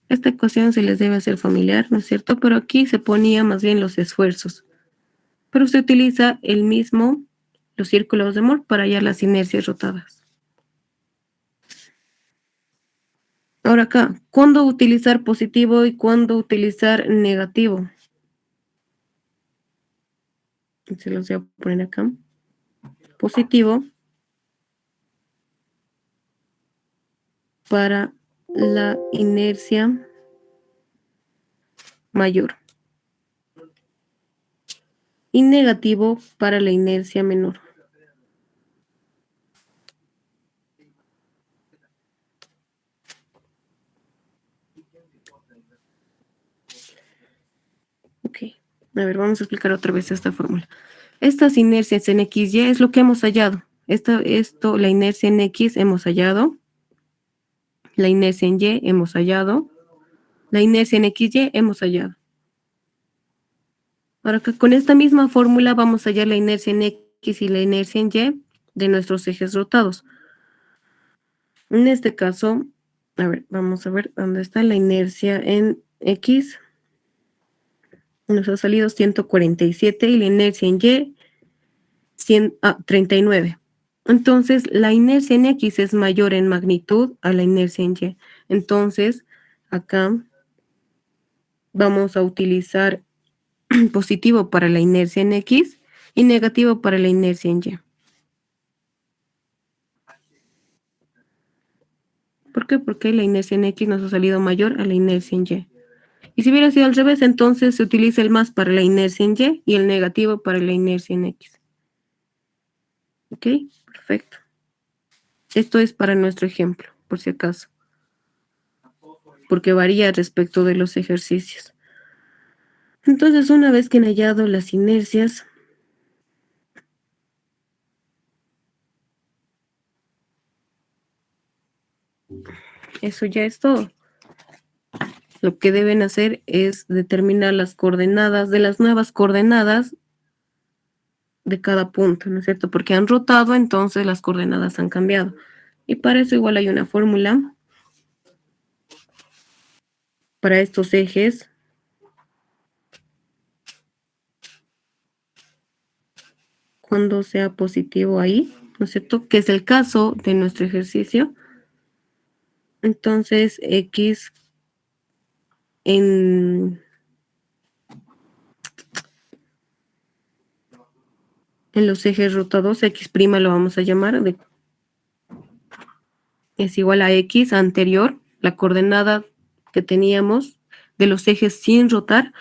Esta ecuación se les debe hacer familiar, ¿no es cierto? Pero aquí se ponía más bien los esfuerzos. Pero se utiliza los círculos de Moore para hallar las inercias rotadas. Ahora acá, ¿cuándo utilizar positivo y cuándo utilizar negativo? Se los voy a poner acá. Positivo para la inercia mayor y negativo para la inercia menor. Ok, a ver, vamos a explicar otra vez esta fórmula. Estas inercias en XY es lo que hemos hallado. La inercia en X hemos hallado. La inercia en Y hemos hallado. La inercia en XY hemos hallado. Ahora que con esta misma fórmula vamos a hallar la inercia en X y la inercia en Y de nuestros ejes rotados. En este caso, a ver, vamos a ver dónde está la inercia en X. Nos ha salido 147 y la inercia en Y 39. Entonces, la inercia en X es mayor en magnitud a la inercia en Y. Entonces, acá vamos a utilizar positivo para la inercia en X y negativo para la inercia en Y. ¿Por qué? Porque la inercia en X nos ha salido mayor a la inercia en Y. Y si hubiera sido al revés, entonces se utiliza el más para la inercia en Y el negativo para la inercia en X. ¿Ok? Perfecto. Esto es para nuestro ejemplo, por si acaso. Porque varía respecto de los ejercicios. Entonces, una vez que han hallado las inercias, eso ya es todo. Lo que deben hacer es determinar las coordenadas de las nuevas coordenadas de cada punto, ¿no es cierto? Porque han rotado, entonces las coordenadas han cambiado. Y para eso igual hay una fórmula para estos ejes. Cuando sea positivo ahí, ¿no es cierto? Que es el caso de nuestro ejercicio. Entonces, X en en los ejes rotados, X' lo vamos a llamar, es igual a X anterior, la coordenada que teníamos de los ejes sin rotar,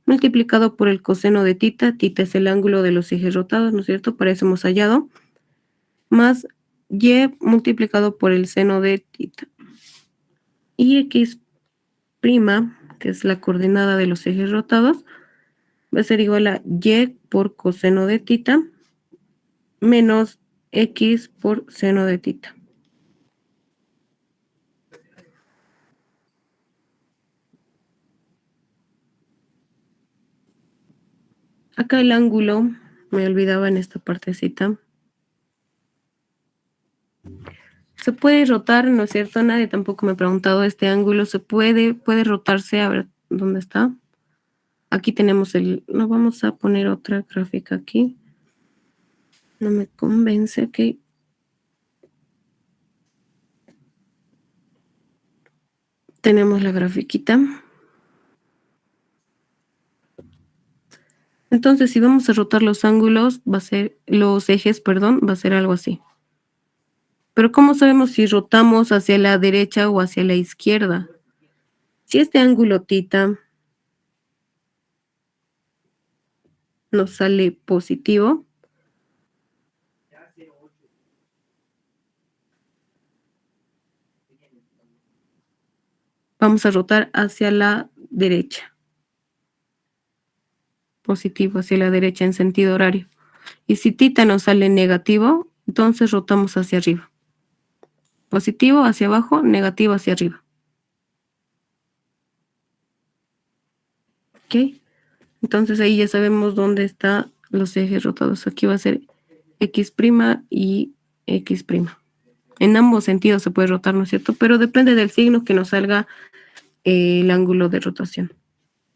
multiplicado por el coseno de tita. Tita es el ángulo de los ejes rotados, ¿no es cierto? Para eso hemos hallado. Más Y multiplicado por el seno de tita. Y X', que es la coordenada de los ejes rotados, va a ser igual a Y por coseno de tita menos X por seno de tita. Acá el ángulo, me olvidaba en esta partecita. Se puede rotar, ¿no es cierto? Nadie tampoco me ha preguntado, este ángulo se puede rotarse, a ver, ¿dónde está? Aquí tenemos no vamos a poner otra gráfica aquí. No me convence, ok. Tenemos la grafiquita. Entonces, si vamos a rotar los ángulos, los ejes, va a ser algo así. Pero ¿cómo sabemos si rotamos hacia la derecha o hacia la izquierda? Si este ángulo tita nos sale positivo, vamos a rotar hacia la derecha. Positivo hacia la derecha en sentido horario. Y si tita nos sale negativo, entonces rotamos hacia arriba. Positivo hacia abajo, negativo hacia arriba. ¿Ok? Entonces ahí ya sabemos dónde están los ejes rotados. Aquí va a ser X' y X'. En ambos sentidos se puede rotar, ¿no es cierto? Pero depende del signo que nos salga el ángulo de rotación.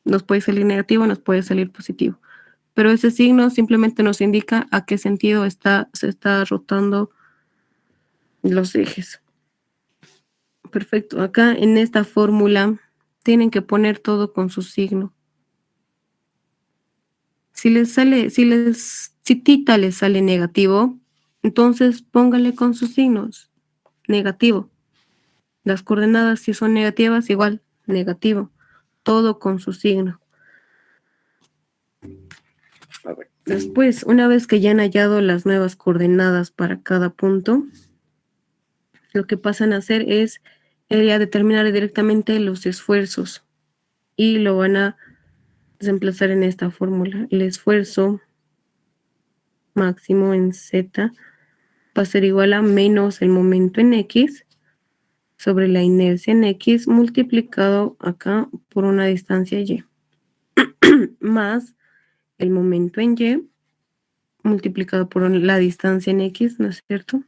Nos puede salir negativo, nos puede salir positivo. Pero ese signo simplemente nos indica a qué sentido se está rotando los ejes. Perfecto. Acá en esta fórmula tienen que poner todo con su signo. Si tita les sale negativo, entonces póngale con sus signos. Negativo. Las coordenadas si son negativas, igual, negativo. Todo con su signo. Después, una vez que ya han hallado las nuevas coordenadas para cada punto, lo que pasan a hacer es ya determinar directamente los esfuerzos y lo van a desplazar en esta fórmula. El esfuerzo máximo en Z va a ser igual a menos el momento en X sobre la inercia en X multiplicado acá por una distancia Y más el momento en Y multiplicado por la distancia en X, ¿no es cierto?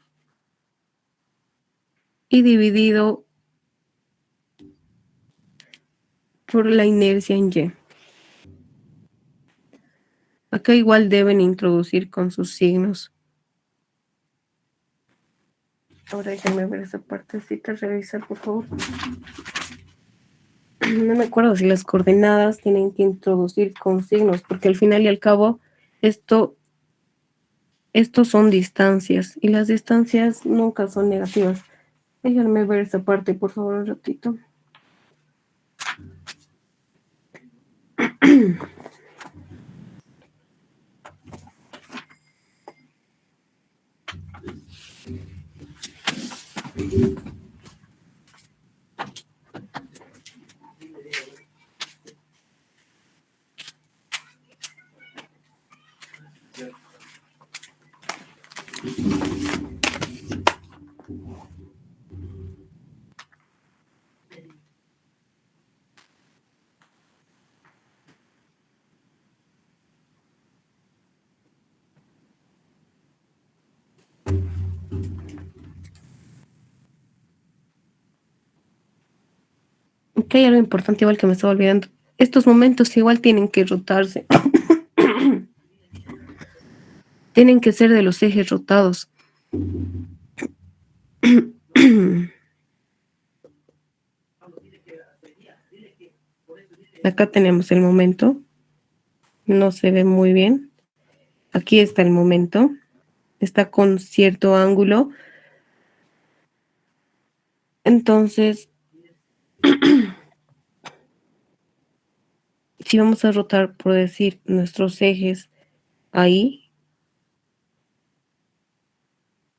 Y dividido por la inercia en Y. Acá igual deben introducir con sus signos. Ahora déjenme ver esa partecita, revisar por favor. No me acuerdo si las coordenadas tienen que introducir con signos, porque al final y al cabo estos son distancias y las distancias nunca son negativas. Déjenme ver esa parte por favor un ratito. Ok, algo importante igual que me estaba olvidando. Estos momentos igual tienen que rotarse. Tienen que ser de los ejes rotados. Acá tenemos el momento. No se ve muy bien. Aquí está el momento. Está con cierto ángulo. Entonces, si vamos a rotar, por decir, nuestros ejes ahí,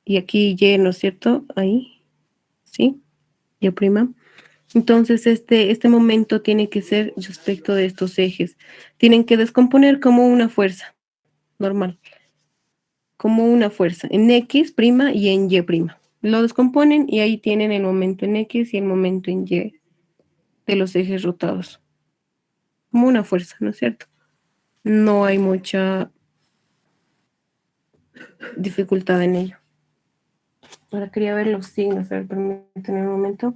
y aquí Y, ¿no es cierto? Ahí, ¿sí? Y prima. Entonces, este momento tiene que ser respecto de estos ejes. Tienen que descomponer como una fuerza, normal. Como una fuerza, en X' y en Y'. Lo descomponen y ahí tienen el momento en X y el momento en Y de los ejes rotados. Como una fuerza, ¿no es cierto? No hay mucha dificultad en ello. Ahora quería ver los signos, a ver, permítanme un momento.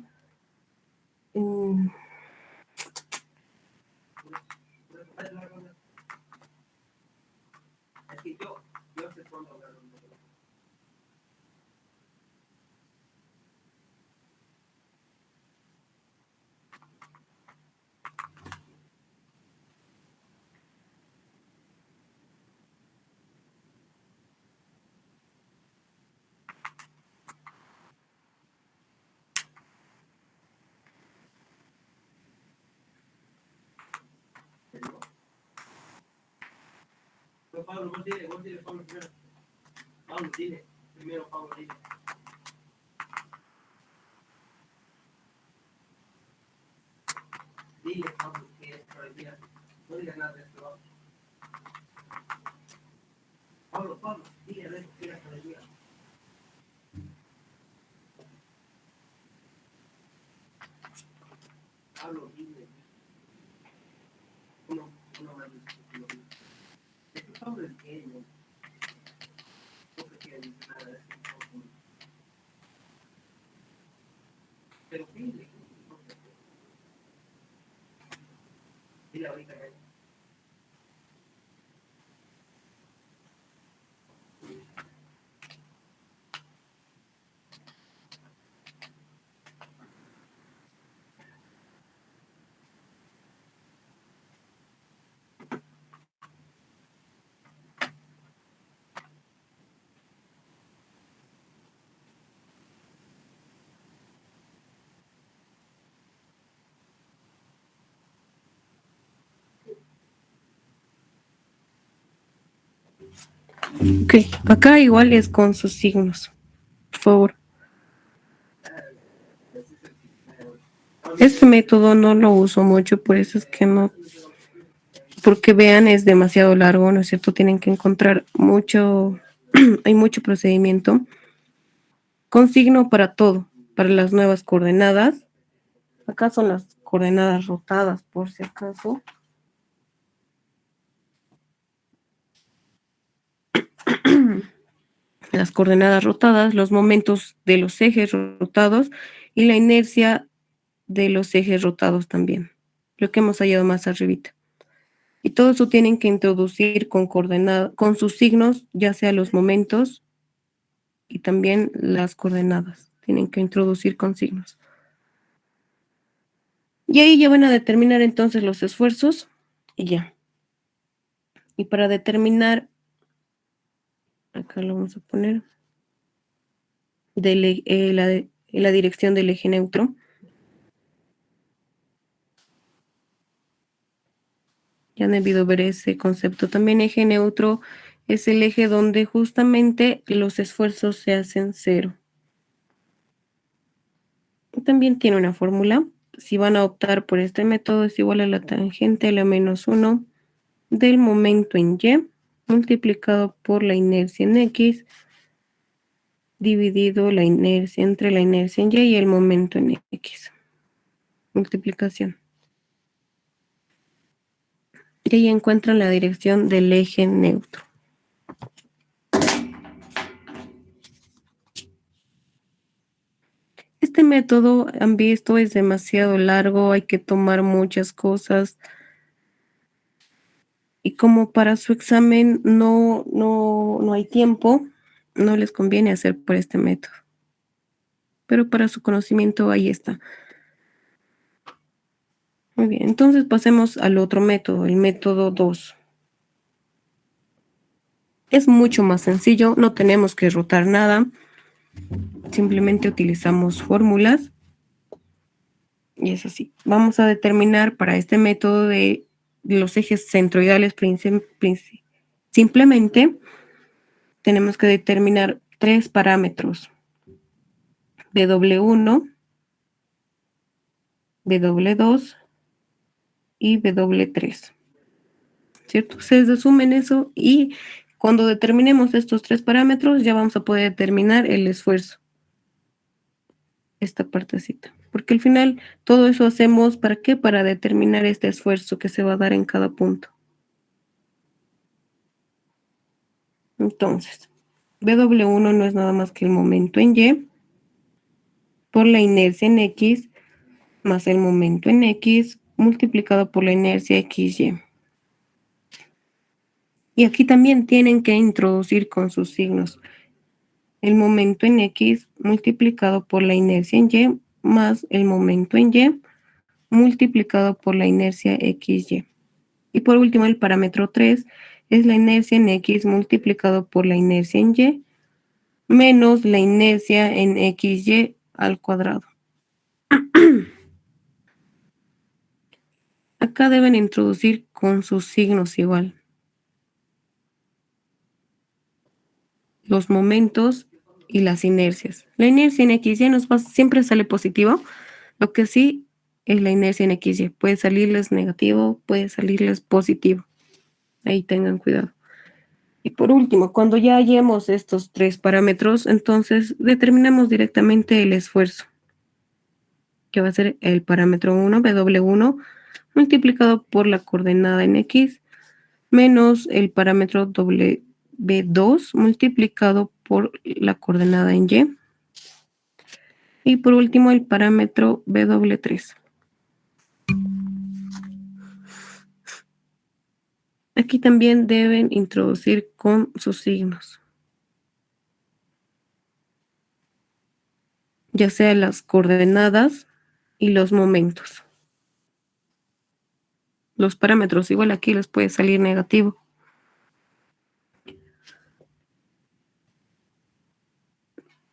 Pablo, vos dile, Pablo primero. Pablo, dile. Primero, Pablo, dile. Dile, Pablo, que es para el día. No digas nada de esto. Pablo, Pablo, dile a ver qué era para el día. Pablo, dile. Uno más. Pablo es que no. No se quiere decir nada de esto. Pero dile. Dile ahorita, Ok, acá igual es con sus signos, por favor. Este método no lo uso mucho, por eso es que no, porque vean, es demasiado largo, ¿no es cierto? Tienen que encontrar mucho, hay mucho procedimiento. Con signo para todo, para las nuevas coordenadas. Acá son las coordenadas rotadas, por si acaso. Las coordenadas rotadas, los momentos de los ejes rotados y la inercia de los ejes rotados también, lo que hemos hallado más arribita. Y todo eso tienen que introducir con con sus signos, ya sea los momentos y también las coordenadas. Tienen que introducir con signos. Y ahí ya van a determinar entonces los esfuerzos y ya. Y para determinar, acá lo vamos a poner, la dirección del eje neutro. Ya han debido ver ese concepto. También eje neutro es el eje donde justamente los esfuerzos se hacen cero. También tiene una fórmula. Si van a optar por este método, es igual a la tangente a la -1 del momento en Y multiplicado por la inercia en X dividido la inercia entre la inercia en Y el momento en X. Multiplicación. Y ahí encuentran la dirección del eje neutro. Este método, han visto, es demasiado largo, hay que tomar muchas cosas. Y como para su examen no hay tiempo, no les conviene hacer por este método. Pero para su conocimiento ahí está. Muy bien, entonces pasemos al otro método, el método 2. Es mucho más sencillo, no tenemos que rotar nada. Simplemente utilizamos fórmulas. Y es así. Vamos a determinar para este método de los ejes centroidales simplemente tenemos que determinar 3 parámetros. W1, W2 y W3. ¿Cierto? Se resumen eso y cuando determinemos estos 3 parámetros ya vamos a poder determinar el esfuerzo. Esta partecita. Porque al final todo eso hacemos ¿para qué? Para determinar este esfuerzo que se va a dar en cada punto. Entonces, W1 no es nada más que el momento en Y por la inercia en X más el momento en X multiplicado por la inercia XY. Y aquí también tienen que introducir con sus signos el momento en X multiplicado por la inercia en Y más el momento en Y multiplicado por la inercia XY. Y por último, el parámetro 3 es la inercia en X multiplicado por la inercia en Y menos la inercia en XY al cuadrado. Acá deben introducir con sus signos igual los momentos y las inercias. La inercia en XY siempre sale positivo, lo que sí es la inercia en XY. Puede salirles negativo, puede salirles positivo. Ahí tengan cuidado. Y por último, cuando ya hallemos estos 3 parámetros, entonces determinamos directamente el esfuerzo, que va a ser el parámetro 1, W1, multiplicado por la coordenada en X, menos el parámetro W2, multiplicado por la coordenada en Y. Y por último, el parámetro W3. Aquí también deben introducir con sus signos, ya sea las coordenadas y los momentos. Los parámetros igual aquí les puede salir negativo.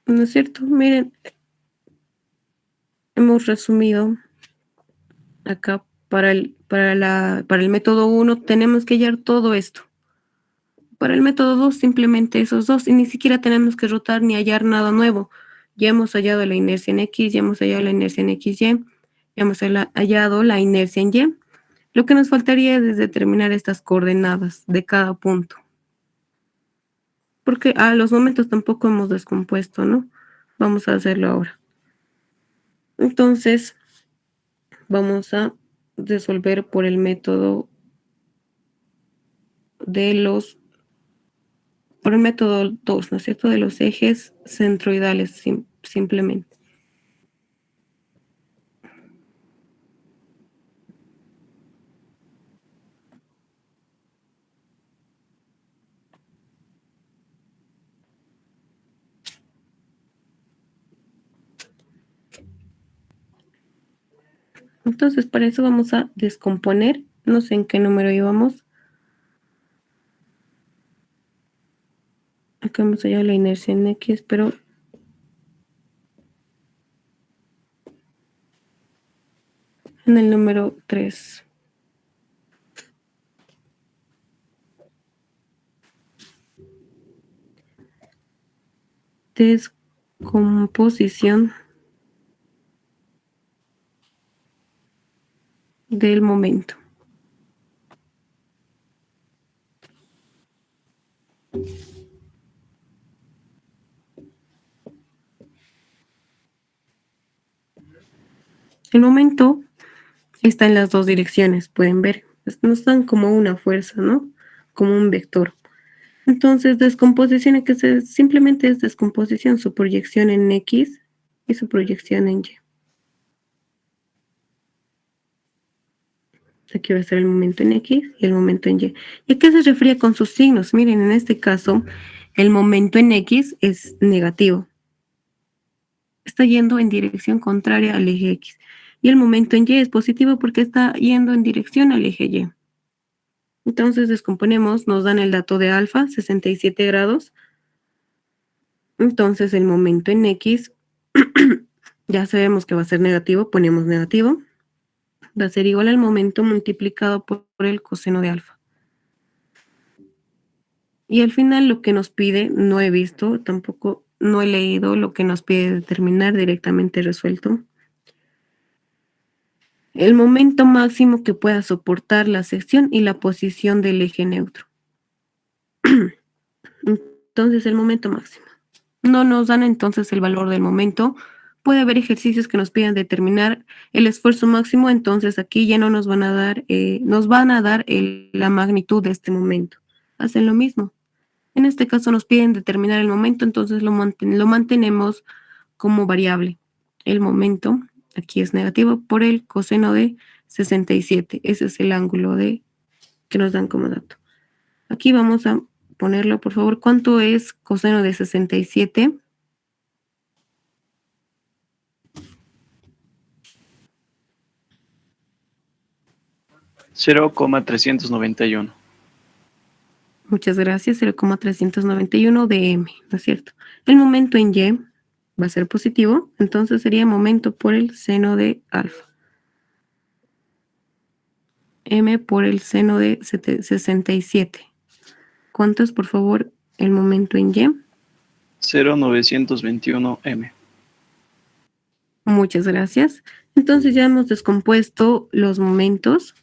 ¿No es cierto? Miren, hemos resumido acá para el método 1 tenemos que hallar todo esto. Para el método 2 simplemente esos dos y ni siquiera tenemos que rotar ni hallar nada nuevo. Ya hemos hallado la inercia en X, ya hemos hallado la inercia en XY, ya hemos hallado la inercia en Y. Lo que nos faltaría es determinar estas coordenadas de cada punto. Porque a los momentos tampoco hemos descompuesto, ¿no? Vamos a hacerlo ahora. Entonces, vamos a resolver por el método por el método 2, ¿no es cierto? De los ejes centroidales, simplemente. Entonces, para eso vamos a descomponer. No sé en qué número íbamos. Acá hemos hallado la inercia en X, pero en el número 3. Descomposición del momento. El momento está en las dos direcciones, pueden ver. No están como una fuerza, ¿no? Como un vector. Entonces, descomposición simplemente es descomposición, su proyección en X y su proyección en Y. Aquí va a ser el momento en X y el momento en Y. ¿Y a qué se refiere con sus signos? Miren, en este caso, el momento en X es negativo. Está yendo en dirección contraria al eje X. Y el momento en Y es positivo porque está yendo en dirección al eje Y. Entonces descomponemos, nos dan el dato de alfa, 67 grados. Entonces el momento en X, ya sabemos que va a ser negativo, ponemos negativo. Va a ser igual al momento multiplicado por el coseno de alfa. Y al final lo que nos pide, no he visto, tampoco no he leído lo que nos pide determinar directamente resuelto. El momento máximo que pueda soportar la sección y la posición del eje neutro. Entonces el momento máximo. No nos dan entonces el valor del momento. Puede haber ejercicios que nos pidan determinar el esfuerzo máximo, entonces aquí ya no nos van a dar, la magnitud de este momento. Hacen lo mismo. En este caso nos piden determinar el momento, entonces lo mantenemos como variable. El momento, aquí es negativo, por el coseno de 67. Ese es el ángulo que nos dan como dato. Aquí vamos a ponerlo, por favor. ¿Cuánto es coseno de 67? $0,391. Muchas gracias, 0,391 de m, ¿no es cierto? El momento en y va a ser positivo, entonces sería momento por el seno de alfa. M por el seno de 67. ¿Cuánto es, por favor, el momento en y? 0,921 m. Muchas gracias. Entonces ya hemos descompuesto los momentos.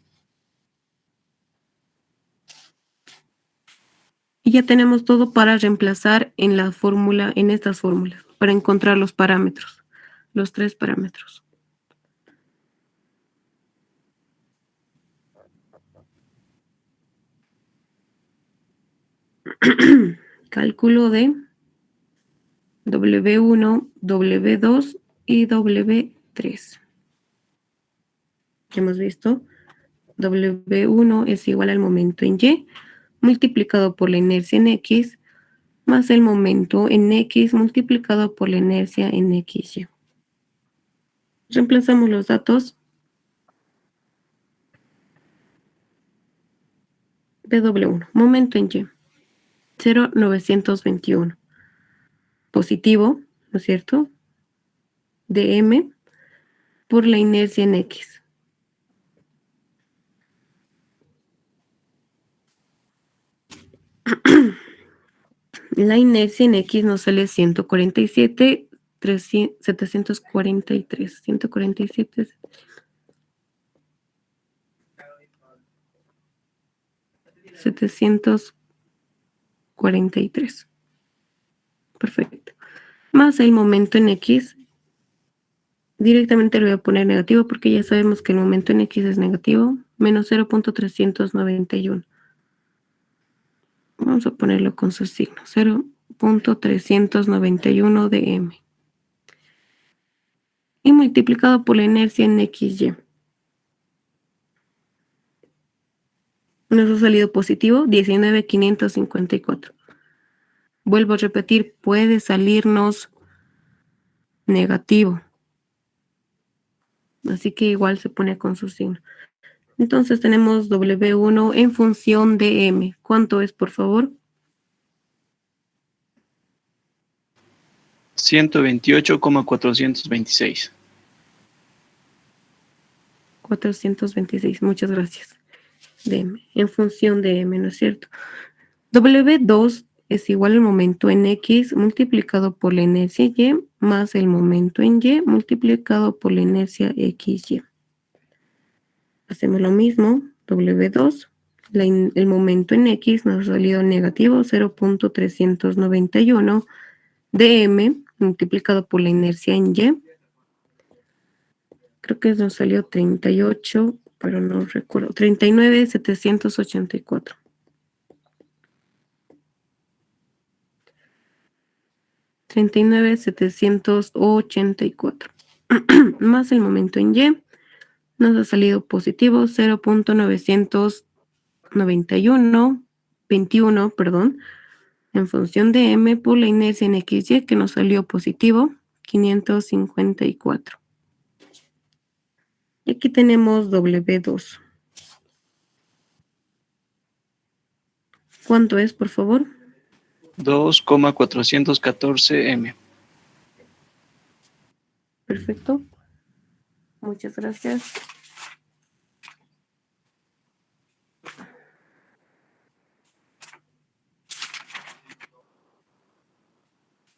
Y ya tenemos todo para reemplazar en la fórmula, en estas fórmulas, para encontrar los parámetros, los 3 parámetros. Cálculo de W1, W2 y W3. Ya hemos visto, W1 es igual al momento en Y, multiplicado por la inercia en X, más el momento en X multiplicado por la inercia en XY. Reemplazamos los datos. W1, momento en Y, 0,921. Positivo, ¿no es cierto? De M por la inercia en X. La inercia en X nos sale 147, 743, 147. 743. Perfecto. Más el momento en X. Directamente lo voy a poner negativo porque ya sabemos que el momento en X es negativo. Menos 0,391. Vamos a ponerlo con su signo. 0,391 de M. Y multiplicado por la inercia en XY. Nos ha salido positivo, 19,554. Vuelvo a repetir, puede salirnos negativo. Así que igual se pone con su signo. Entonces tenemos W1 en función de M. ¿Cuánto es, por favor? 128,426. 426, muchas gracias. De M, en función de M, ¿no es cierto? W2 es igual al momento en X multiplicado por la inercia Y más el momento en Y multiplicado por la inercia XY. Hacemos lo mismo, W2, el momento en X nos ha salido negativo, 0,391 de M multiplicado por la inercia en Y. Creo que nos salió 38, pero no recuerdo, 39,784. 39,784. Más el momento en Y, nos ha salido positivo 0,991, perdón, en función de M por la inercia en XY, que nos salió positivo 554. Y aquí tenemos W2. ¿Cuánto es, por favor? 2,414 M. Perfecto. Muchas gracias.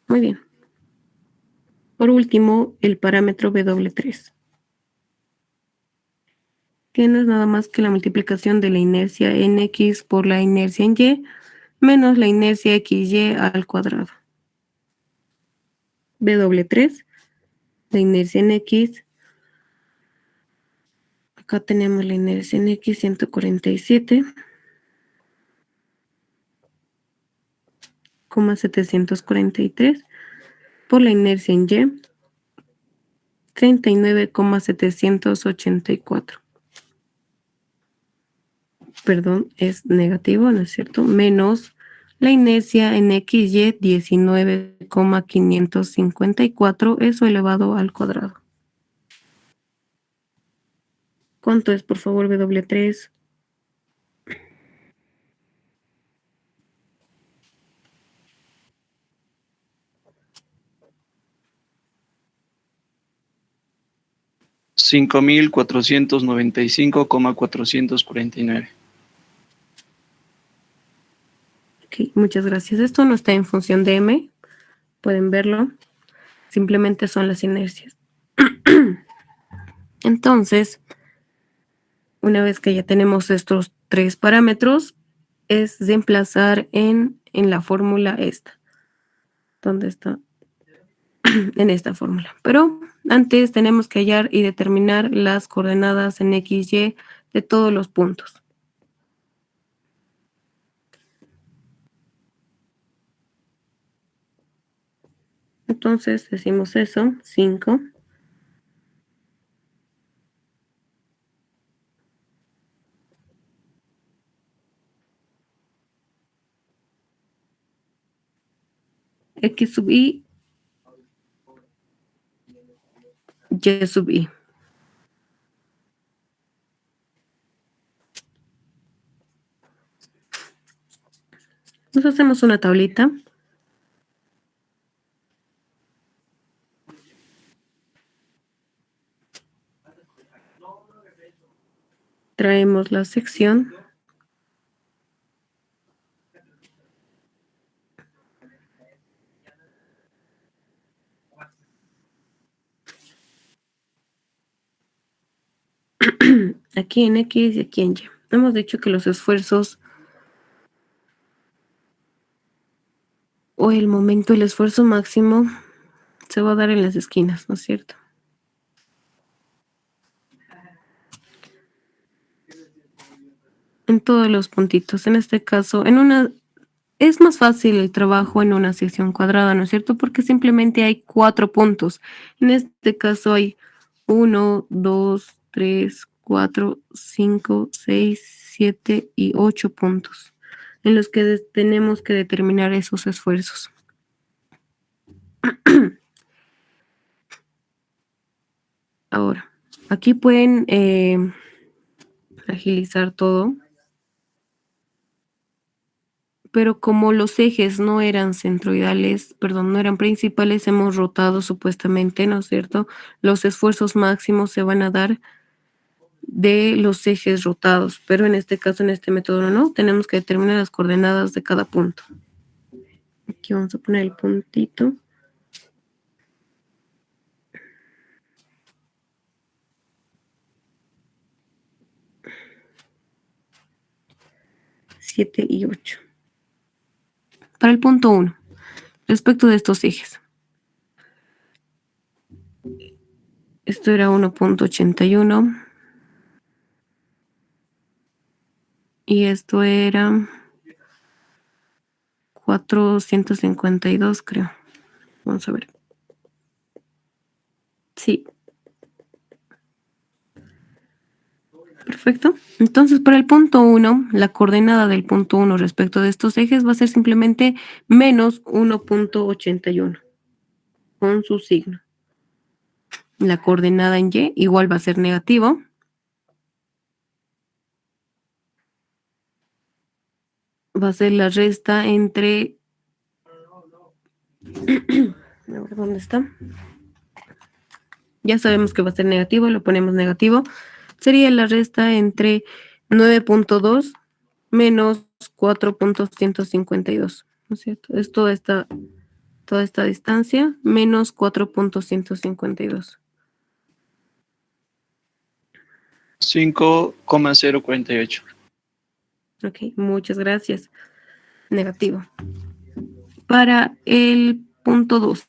Muy bien. Por último, el parámetro W3, que no es nada más que la multiplicación de la inercia en X por la inercia en Y, menos la inercia XY al cuadrado. W3, la inercia en X. Acá tenemos la inercia en X 147,743 por la inercia en Y 39,784. Perdón, es negativo, ¿no es cierto? Menos la inercia en XY 19,554, eso elevado al cuadrado. ¿Cuánto es, por favor, W3? $5,495,449. Ok, muchas gracias. Esto no está en función de M, pueden verlo. Simplemente son las inercias. Entonces, una vez que ya tenemos estos tres parámetros, es reemplazar en la fórmula esta. ¿Dónde está? En esta fórmula. Pero antes tenemos que hallar y determinar las coordenadas en X, Y de todos los puntos. Entonces decimos eso, 5. X sub I, Y sub I. Nos hacemos una tablita. Traemos la sección. Aquí en X y aquí en Y. Hemos dicho que los esfuerzos o el momento, el esfuerzo máximo se va a dar en las esquinas, ¿no es cierto? En todos los puntitos. En este caso, es más fácil el trabajo en una sección cuadrada, ¿no es cierto? Porque simplemente hay 4 puntos. En este caso hay 1, 2, 3, 4, 5, 6, 7 y 8 puntos en los que tenemos que determinar esos esfuerzos. Ahora, aquí pueden agilizar todo. Pero como los ejes no eran centroidales, perdón, no eran principales, hemos rotado supuestamente, ¿no es cierto? Los esfuerzos máximos se van a dar de los ejes rotados, pero en este caso, en este método no, tenemos que determinar las coordenadas de cada punto. Aquí vamos a poner el puntito. Siete y 8. Para el punto 1, respecto de estos ejes. Esto era 1,81 y esto era 452, creo. Vamos a ver. Sí. Perfecto. Entonces, para el punto 1, la coordenada del punto 1 respecto de estos ejes va a ser simplemente menos 1,81 con su signo. La coordenada en Y igual va a ser negativo. va a ser la resta entre... A ver, ¿dónde está? Ya sabemos que va a ser negativo, lo ponemos negativo. Sería la resta entre 9.2 menos 4.152, ¿no es cierto? Es toda esta distancia menos 4.152. 5,048. Ok, muchas gracias. Negativo. Para el punto 2.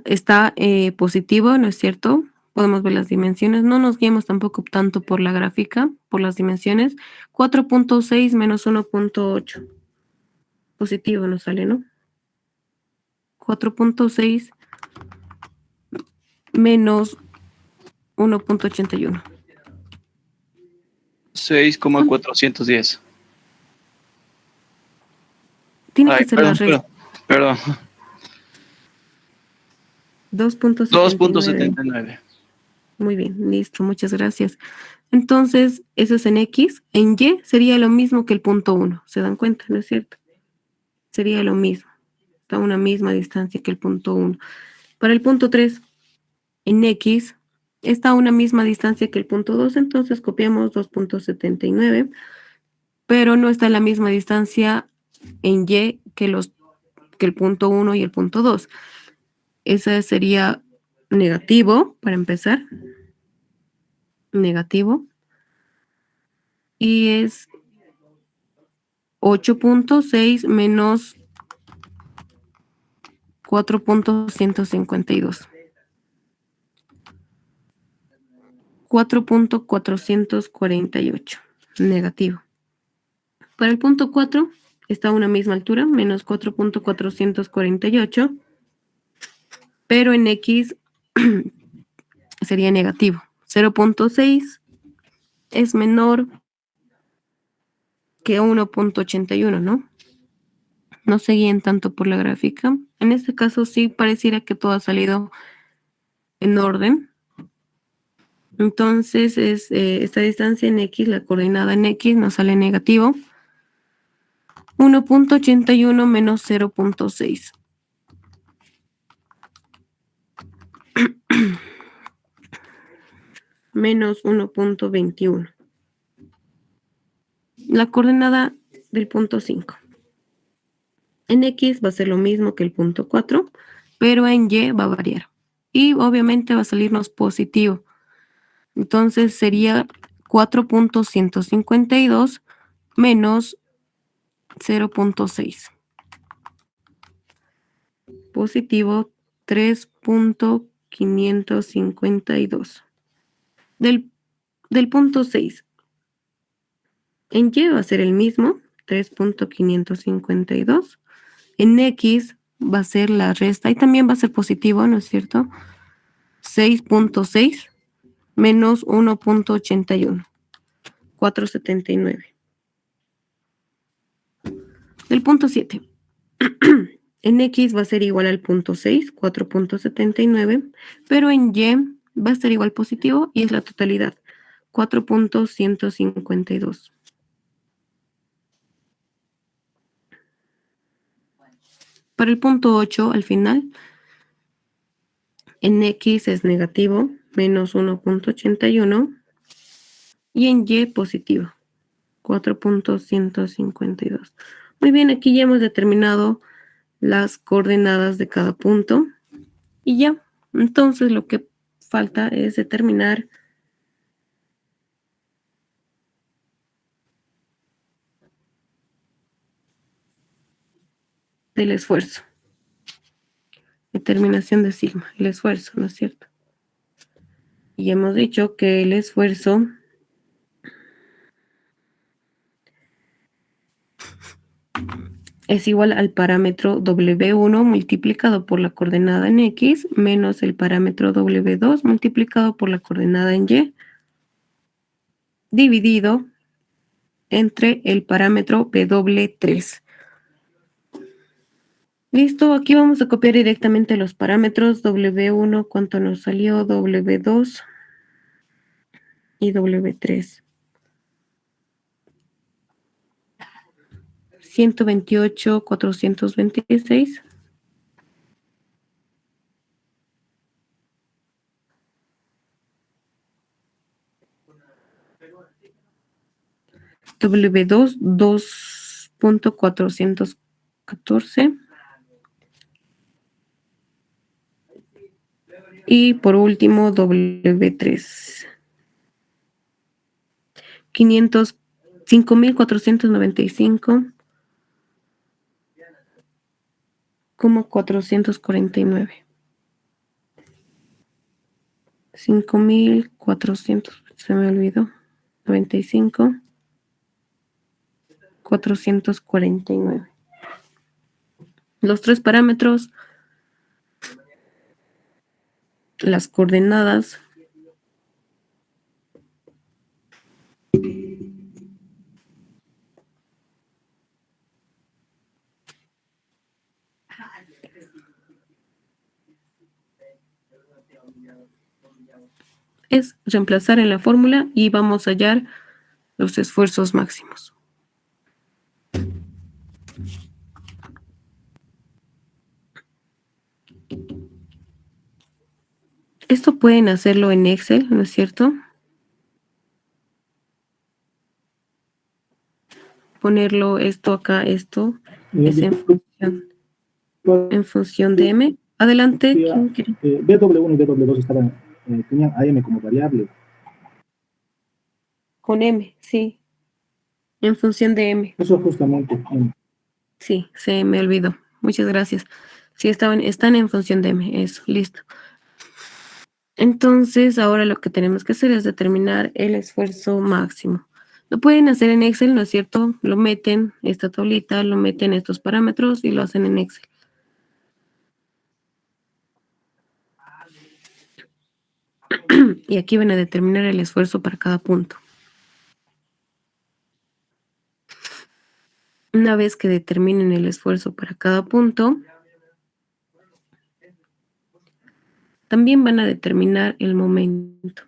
Está positivo, ¿no es cierto? Podemos ver las dimensiones. No nos guiemos tampoco tanto por la gráfica, por las dimensiones. 4.6 menos 1.8. Positivo nos sale, ¿no? 4.6 menos 1.81. 6,410. Tiene que ser la resta. Perdón. 2.79. 2,79. Muy bien, listo, muchas gracias. Entonces, eso es en X. En Y sería lo mismo que el punto 1. ¿Se dan cuenta? ¿No es cierto? Sería lo mismo. Está a una misma distancia que el punto 1. Para el punto 3, en X, está a una misma distancia que el punto 2. Entonces, copiamos 2.79. Pero no está a la misma distancia en Y que el punto 1 y el punto 2. Ese sería negativo, para empezar. Negativo. Y es 8.6 menos 4.152. 4.448. Negativo. Para el punto 4 está a una misma altura, menos 4.448. Pero en X sería negativo. 0.6 es menor que 1.81, ¿no? No se guíen tanto por la gráfica. En este caso sí pareciera que todo ha salido en orden. Entonces esta distancia en X, la coordenada en X nos sale negativo. 1.81 menos 0.6. Menos 1.21. La coordenada del punto 5. En X va a ser lo mismo que el punto 4, pero en Y va a variar. Y obviamente va a salirnos positivo. Entonces sería 4.152 menos 0.6. Positivo 3.552. Del punto 6. En Y va a ser el mismo, 3.552. En X va a ser la resta y también va a ser positivo, ¿no es cierto? 6.6 menos 1.81. 479. Del punto 7. En X va a ser igual al punto 6, 4.79, pero en Y va a ser igual positivo y es la totalidad, 4.152. Para el punto 8, al final, en X es negativo, menos 1.81, y en Y positivo, 4.152. Muy bien, aquí ya hemos determinado las coordenadas de cada punto y ya. Entonces lo que falta es determinar el esfuerzo. Determinación de sigma, el esfuerzo, ¿no es cierto? Y hemos dicho que el esfuerzo es igual al parámetro W1 multiplicado por la coordenada en X menos el parámetro W2 multiplicado por la coordenada en Y dividido entre el parámetro W3. Listo, aquí vamos a copiar directamente los parámetros W1, cuánto nos salió, W2 y W3. 128,426. W2, 2,414. Y por último, W3. 5,495,449. 5,400, se me olvidó. 95,449. Los tres parámetros, las coordenadas. Es reemplazar en la fórmula y vamos a hallar los esfuerzos máximos. Esto pueden hacerlo en Excel, ¿no es cierto? Ponerlo esto acá, esto es en función de M. Adelante. ¿Quién quiere? BW1 y BW2 tenían AM como variable. Con M, sí. En función de M. Eso justamente. Sí, se me olvidó. Muchas gracias. Sí, están en función de M. Eso, listo. Entonces, ahora lo que tenemos que hacer es determinar el esfuerzo máximo. Lo pueden hacer en Excel, ¿no es cierto? Lo meten, esta tablita, lo meten estos parámetros y lo hacen en Excel. Y aquí van a determinar el esfuerzo para cada punto. Una vez que determinen el esfuerzo para cada punto, también van a determinar el momento.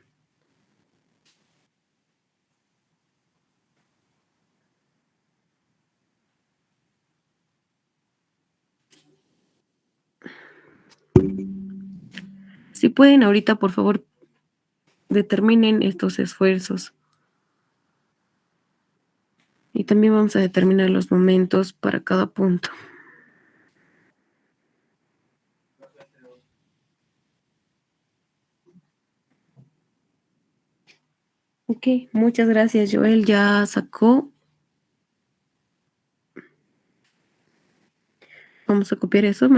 Si pueden ahorita, por favor, determinen estos esfuerzos. Y también vamos a determinar los momentos para cada punto. Ok, muchas gracias, Joel. Ya sacó. Vamos a copiar eso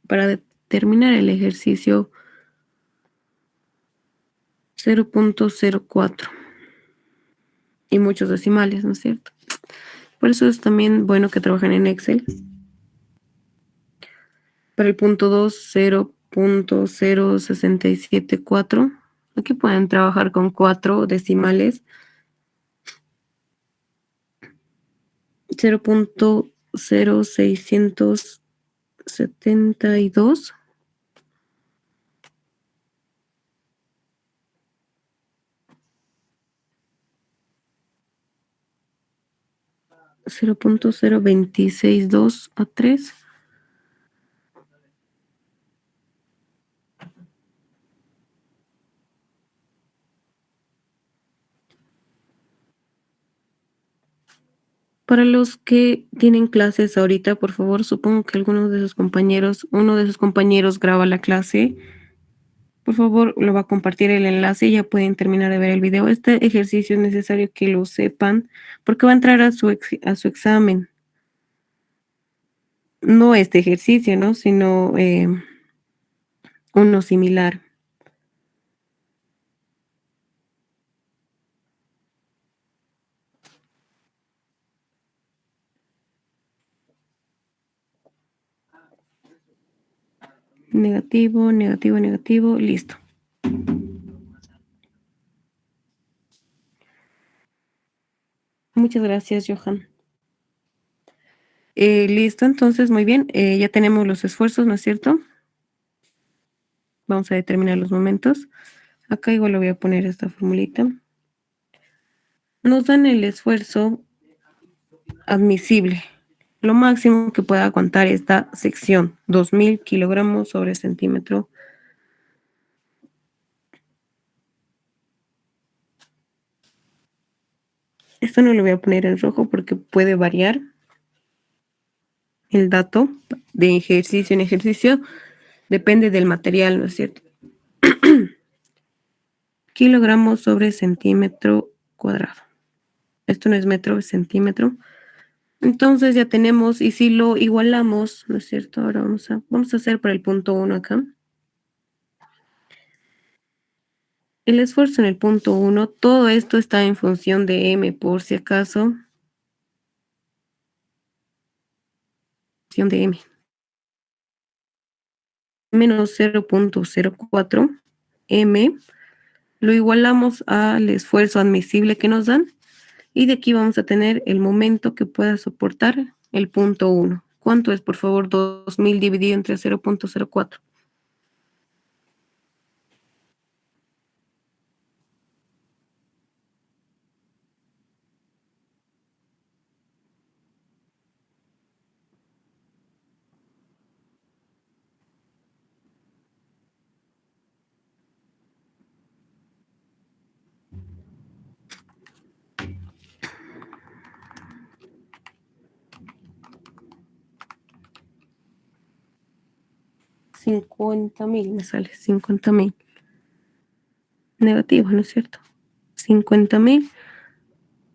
para determinar el ejercicio 0,04. Y muchos decimales, ¿no es cierto? Por eso es también bueno que trabajen en Excel. Para el punto 2, 0,0674. Aquí pueden trabajar con 4 decimales. 0,0672. 0,0262 a 3. Para los que tienen clases ahorita, por favor, supongo que uno de sus compañeros graba la clase. Por favor, lo va a compartir el enlace y ya pueden terminar de ver el video. Este ejercicio es necesario que lo sepan porque va a entrar a su examen. No este ejercicio, ¿no? Sino uno similar. Negativo, negativo, negativo, listo. Muchas gracias, Johan. Listo, entonces, muy bien. Ya tenemos los esfuerzos, ¿no es cierto? Vamos a determinar los momentos. Acá igual le voy a poner esta formulita. Nos dan el esfuerzo admisible. lo máximo que pueda aguantar esta sección, 2000 kilogramos sobre centímetro. Esto no lo voy a poner en rojo porque puede variar el dato de ejercicio en ejercicio, depende del material, ¿no es cierto? Kilogramos sobre centímetro cuadrado. Esto no es metro, es centímetro. Entonces ya tenemos, y si lo igualamos, ¿no es cierto? Ahora vamos a hacer para el punto 1 acá. El esfuerzo en el punto 1, todo esto está en función de m, por si acaso. Función de m. Menos 0.04 m, lo igualamos al esfuerzo admisible que nos dan, y de aquí vamos a tener el momento que pueda soportar el punto 1. ¿Cuánto es, por favor, 2000 dividido entre 0.04? $50,000 me sale, 50,000. Negativo, ¿no es cierto? 50,000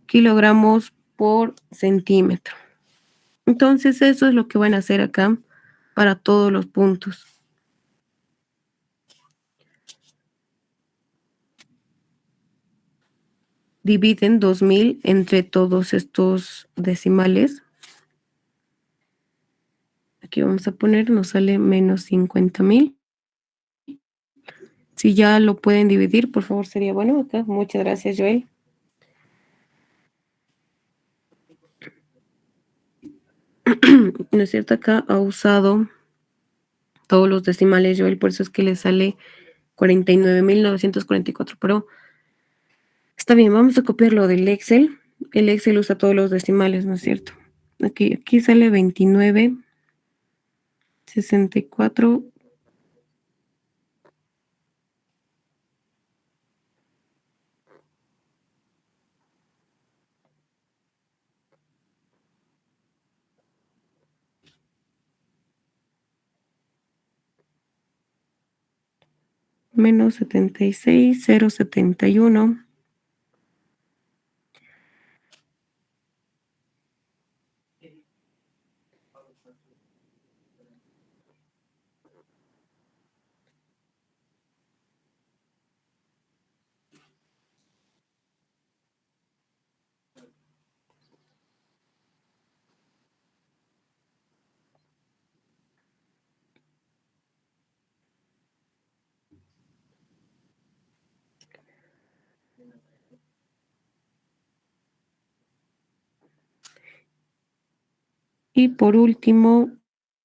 kilogramos por centímetro. Entonces, eso es lo que van a hacer acá para todos los puntos. Dividen 2000 entre todos estos decimales. Aquí vamos a poner, nos sale menos 50,000. Si ya lo pueden dividir, por favor, sería bueno acá. Muchas gracias, Joel. ¿No es cierto? Acá ha usado todos los decimales, Joel, por eso es que le sale 49,944, pero está bien, vamos a copiarlo del Excel. El Excel usa todos los decimales, ¿no es cierto? Aquí sale 29, 64. Menos 76,071. Y por último,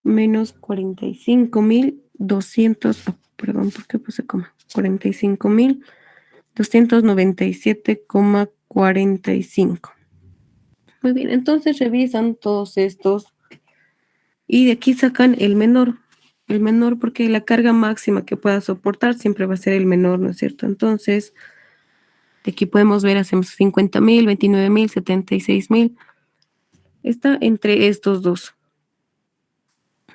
menos 45,200. Perdón, ¿por qué puse coma? 45,297,45. Muy bien, entonces revisan todos estos y de aquí sacan el menor. El menor porque la carga máxima que pueda soportar siempre va a ser el menor, ¿no es cierto? Entonces, de aquí podemos ver, hacemos 50,000, 29,000, 76,000. Está entre estos dos.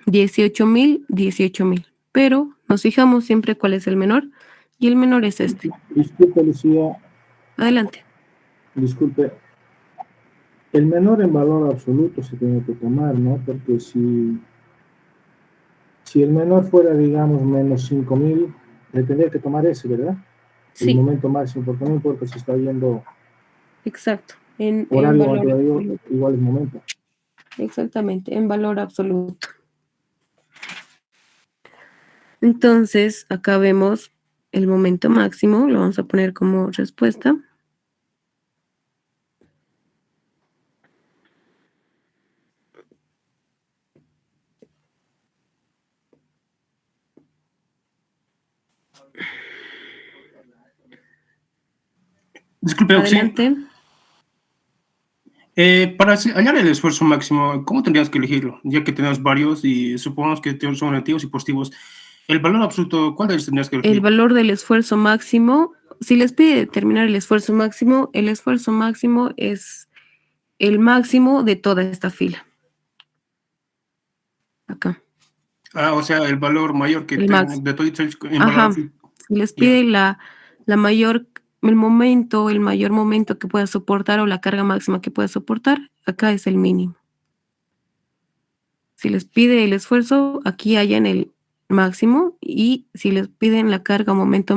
18,000, 18,000. Pero nos fijamos siempre cuál es el menor y el menor es este. Disculpe, Lucía. Adelante. Disculpe. El menor en valor absoluto se tiene que tomar, ¿no? Porque si el menor fuera, digamos, menos 5,000, le tendría que tomar ese, ¿verdad? El Sí, momento máximo, porque no importa si está viendo exacto. En horario valor alrededor, absoluto. igual es momento. Exactamente, en valor absoluto. Entonces, acá vemos el momento máximo, lo vamos a poner como respuesta. Disculpe, Oxy. Adelante. Para hallar el esfuerzo máximo, ¿cómo tendrías que elegirlo? Ya que tenemos varios y supongamos que son negativos y positivos. El valor absoluto, ¿cuál de ellos tendrías que El elegir? valor del esfuerzo máximo, si les pide determinar el esfuerzo máximo es el máximo de toda esta fila. Acá, O sea, el valor mayor que el tengo máximo. de todo en valor Ajá, absoluto. si les Ya. pide el mayor momento que pueda soportar o la carga máxima que pueda soportar, acá es el mínimo. Si les pide el esfuerzo, aquí hallan el máximo, y si les piden la carga o momento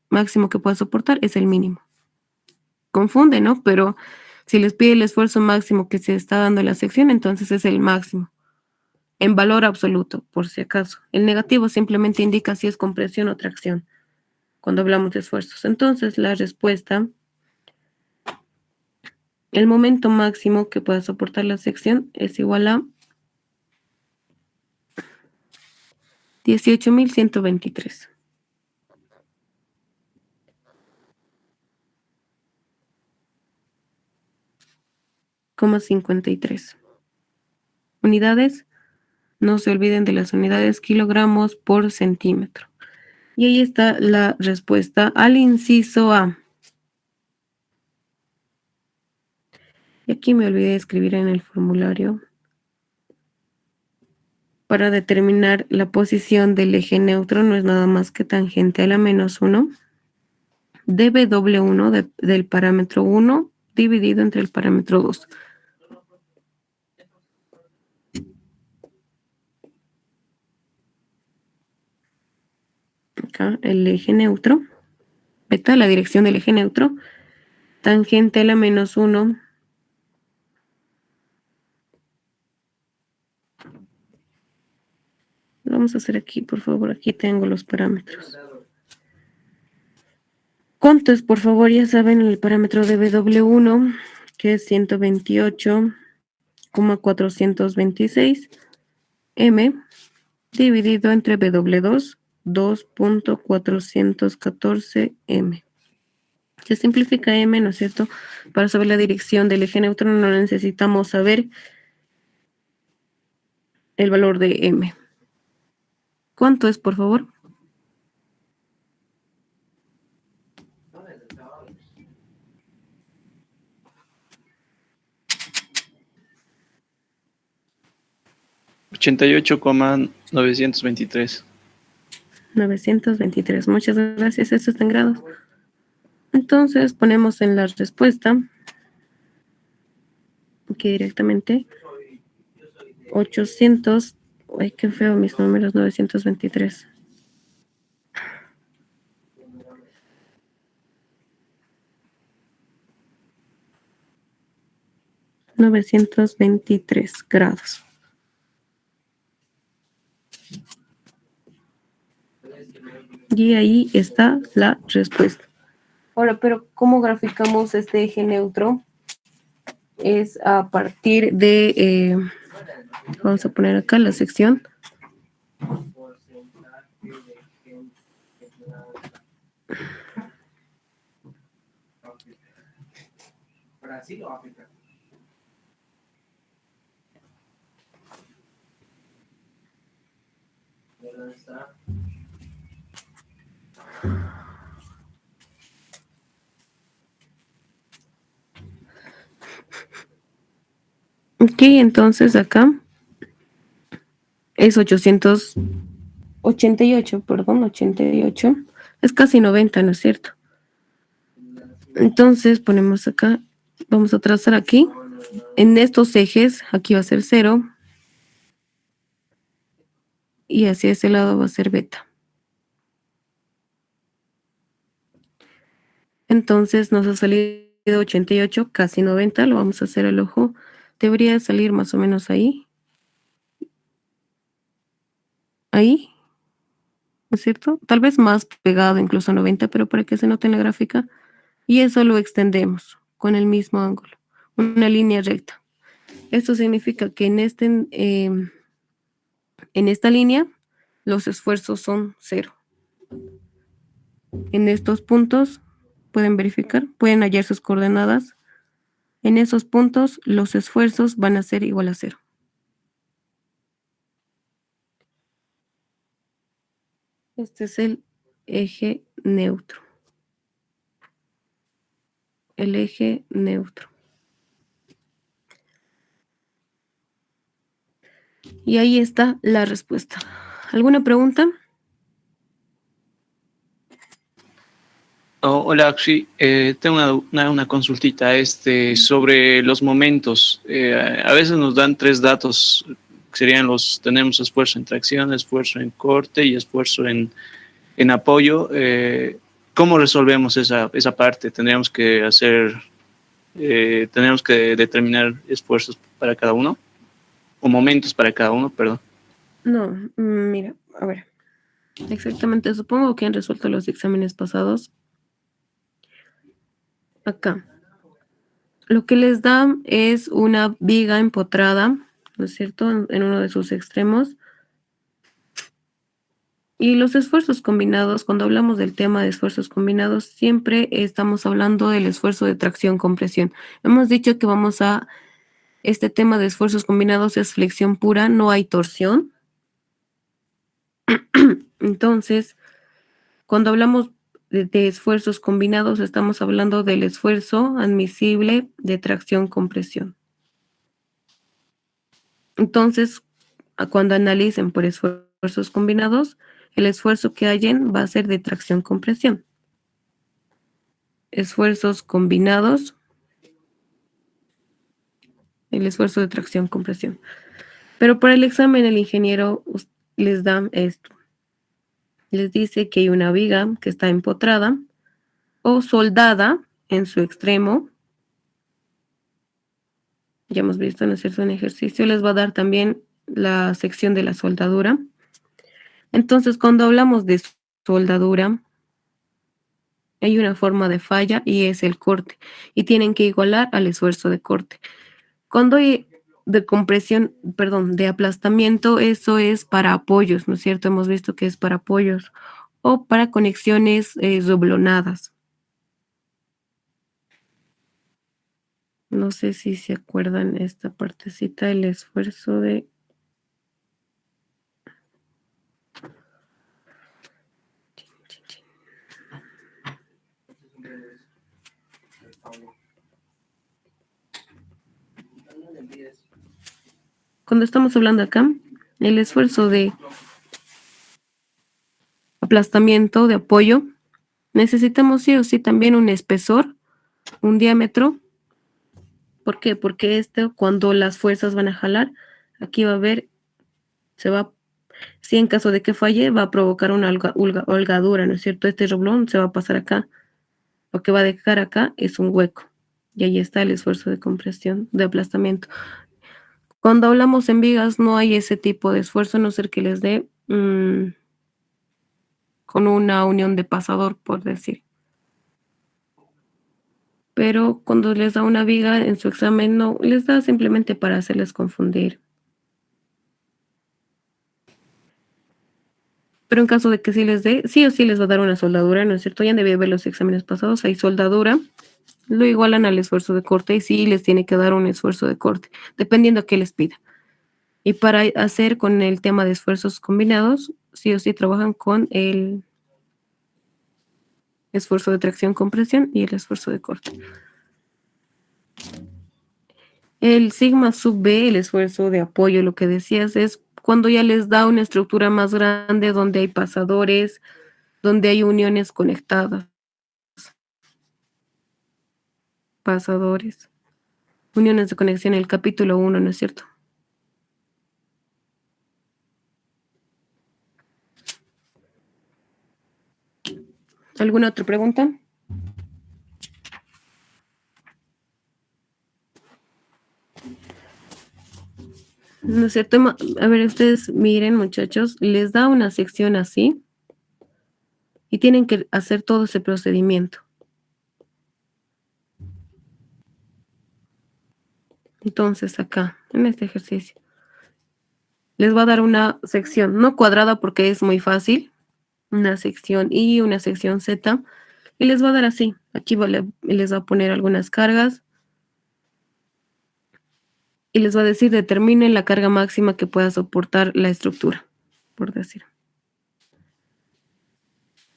máximo que pueda soportar, es el mínimo. Confunde, ¿no? Pero si les pide el esfuerzo máximo que se está dando en la sección, entonces es el máximo, en valor absoluto, por si acaso. El negativo simplemente indica si es compresión o tracción, cuando hablamos de esfuerzos. Entonces, la respuesta, el momento máximo que pueda soportar la sección es igual a 18.123. .53. Unidades, no se olviden de las unidades, kilogramos por centímetro. Y ahí está la respuesta al inciso A. Y aquí me olvidé de escribir en el formulario. Para determinar la posición del eje neutro no es nada más que tangente a la -1 de W1 del parámetro 1 dividido entre el parámetro 2. Acá el eje neutro, beta, la dirección del eje neutro, tangente a la -1 lo vamos a hacer aquí, por favor. Aquí tengo los parámetros. ¿Cuánto es, por favor? Ya saben, el parámetro de W1, que es 128,426 M, dividido entre W2, 2.414 M. Se simplifica M, ¿no es cierto? Para saber la dirección del eje neutro no necesitamos saber el valor de M. ¿Cuánto es, por favor? $88,923. 923. Muchas gracias. Esto está en grados. Entonces ponemos en la respuesta aquí directamente 800. Ay, qué feo mis números. 923. grados. Y ahí está la respuesta. Ahora, pero ¿cómo graficamos este eje neutro? Es a partir de, vamos a poner acá la sección. Brasil o África. ¿Dónde está? Ok, entonces acá es 888, perdón, 88. Es casi 90, ¿no es cierto? Entonces ponemos acá, vamos a trazar aquí. En estos ejes, aquí va a ser 0. Y hacia ese lado va a ser beta. Entonces nos ha salido 88, casi 90. Lo vamos a hacer al ojo. Debería salir más o menos ahí. Ahí. ¿No es cierto? Tal vez más pegado, incluso a 90, pero para que se note en la gráfica. Y eso lo extendemos con el mismo ángulo. Una línea recta. Esto significa que en esta línea los esfuerzos son 0. En estos puntos pueden verificar, pueden hallar sus coordenadas En esos puntos, los esfuerzos van a ser igual a 0. Este es el eje neutro. El eje neutro. Y ahí está la respuesta. ¿Alguna pregunta? Oh, hola, Axi. Tengo una consultita sobre los momentos. A veces nos dan 3 datos, que serían tenemos esfuerzo en tracción, esfuerzo en corte y esfuerzo en apoyo. ¿Cómo resolvemos esa parte? Tendríamos que determinar esfuerzos para cada uno, o momentos para cada uno, perdón. No, mira, a ver. Exactamente, supongo que han resuelto los exámenes pasados. Acá. Lo que les da es una viga empotrada, ¿no es cierto?, en uno de sus extremos. Y los esfuerzos combinados, cuando hablamos del tema de esfuerzos combinados, siempre estamos hablando del esfuerzo de tracción-compresión. Hemos dicho que este tema de esfuerzos combinados es flexión pura, no hay torsión. Entonces, cuando hablamos de esfuerzos combinados, estamos hablando del esfuerzo admisible de tracción-compresión. Entonces, cuando analicen por esfuerzos combinados, el esfuerzo que hallen va a ser de tracción-compresión. Esfuerzos combinados, el esfuerzo de tracción-compresión. Pero para el examen el ingeniero les da esto. Les dice que hay una viga que está empotrada o soldada en su extremo. Ya hemos visto, ¿no es cierto?, un ejercicio. Les va a dar también la sección de la soldadura. Entonces, cuando hablamos de soldadura, hay una forma de falla y es el corte. Y tienen que igualar al esfuerzo de corte. Cuando hay de compresión, perdón, de aplastamiento, eso es para apoyos, ¿no es cierto? Hemos visto que es para apoyos o para conexiones doblonadas. No sé si se acuerdan esta partecita, el esfuerzo de... Cuando estamos hablando acá, el esfuerzo de aplastamiento, de apoyo, necesitamos sí o sí también un espesor, un diámetro. ¿Por qué? Porque cuando las fuerzas van a jalar, aquí va a haber, si en caso de que falle, va a provocar una holgadura, ¿no es cierto? Este roblón se va a pasar acá. Lo que va a dejar acá es un hueco. Y ahí está el esfuerzo de compresión, de aplastamiento. Cuando hablamos en vigas no hay ese tipo de esfuerzo, a no ser que les dé con una unión de pasador, por decir. Pero cuando les da una viga en su examen, no, les da simplemente para hacerles confundir. Pero en caso de que sí les dé, sí o sí les va a dar una soldadura, ¿no es cierto? Ya debí ver los exámenes pasados, hay soldadura, lo igualan al esfuerzo de corte y sí les tiene que dar un esfuerzo de corte, dependiendo a qué les pida. Y para hacer con el tema de esfuerzos combinados, sí o sí trabajan con el esfuerzo de tracción-compresión y el esfuerzo de corte. El sigma sub B, el esfuerzo de apoyo, lo que decías, es cuando ya les da una estructura más grande donde hay pasadores, donde hay uniones conectadas. Pasadores. Uniones de conexión, el capítulo 1, ¿no es cierto? ¿Alguna otra pregunta? ¿No es cierto? A ver, ustedes miren, muchachos, les da una sección así y tienen que hacer todo ese procedimiento. Entonces, acá, en este ejercicio, les va a dar una sección, no cuadrada porque es muy fácil, una sección Y, una sección Z, y les va a dar así. Aquí les va a poner algunas cargas y les va a decir determinen la carga máxima que pueda soportar la estructura, por decir.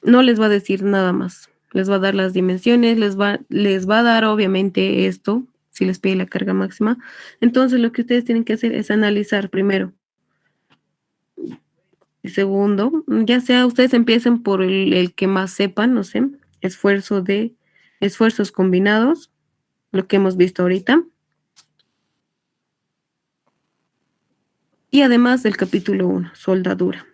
No les va a decir nada más. Les va a dar las dimensiones, les va a dar obviamente esto, si les pide la carga máxima. Entonces lo que ustedes tienen que hacer es analizar primero. Y segundo, ya sea ustedes empiecen por el que más sepan, no sé, esfuerzos combinados, lo que hemos visto ahorita. Y además del capítulo 1, soldadura.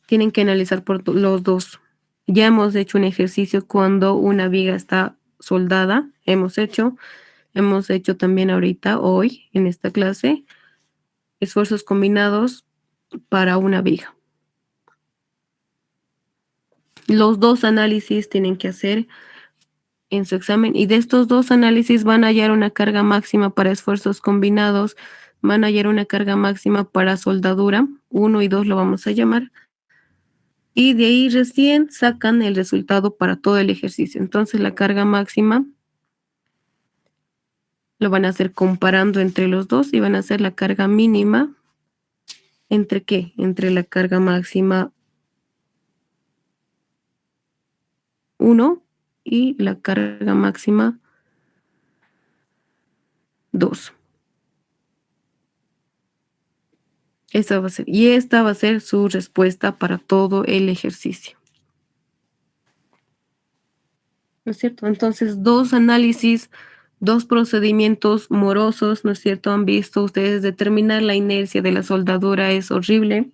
Tienen que analizar por los dos. Ya hemos hecho un ejercicio cuando una viga está soldada. Hemos hecho también ahorita, hoy, en esta clase, esfuerzos combinados para una viga. Los dos análisis tienen que hacer en su examen y de estos dos análisis van a hallar una carga máxima para esfuerzos combinados, van a hallar una carga máxima para soldadura, 1 y 2 lo vamos a llamar, y de ahí recién sacan el resultado para todo el ejercicio. Entonces la carga máxima lo van a hacer comparando entre los dos y van a hacer la carga mínima. ¿Entre qué? Entre la carga máxima 1 y la carga máxima 2. Esta va a ser su respuesta para todo el ejercicio. ¿No es cierto? Entonces, dos análisis, dos procedimientos morosos, ¿no es cierto? Han visto ustedes determinar la inercia de la soldadura es horrible.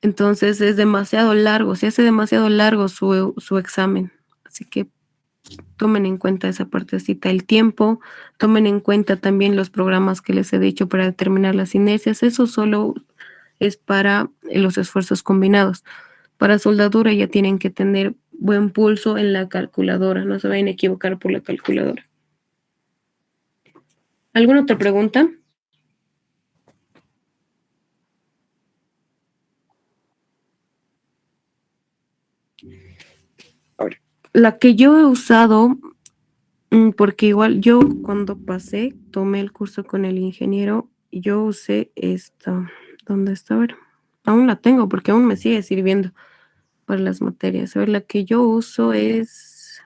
Entonces, es demasiado largo, se hace demasiado largo su examen. Así que tomen en cuenta esa partecita, el tiempo, tomen en cuenta también los programas que les he dicho para determinar las inercias. Eso solo es para los esfuerzos combinados. Para soldadura ya tienen que tener buen pulso en la calculadora, no se vayan a equivocar por la calculadora. ¿Alguna otra pregunta? Ahora, la que yo he usado, porque igual yo cuando tomé el curso con el ingeniero, yo usé esta. ¿Dónde está? A ver, aún la tengo porque aún me sigue sirviendo para las materias. A ver, la que yo uso es...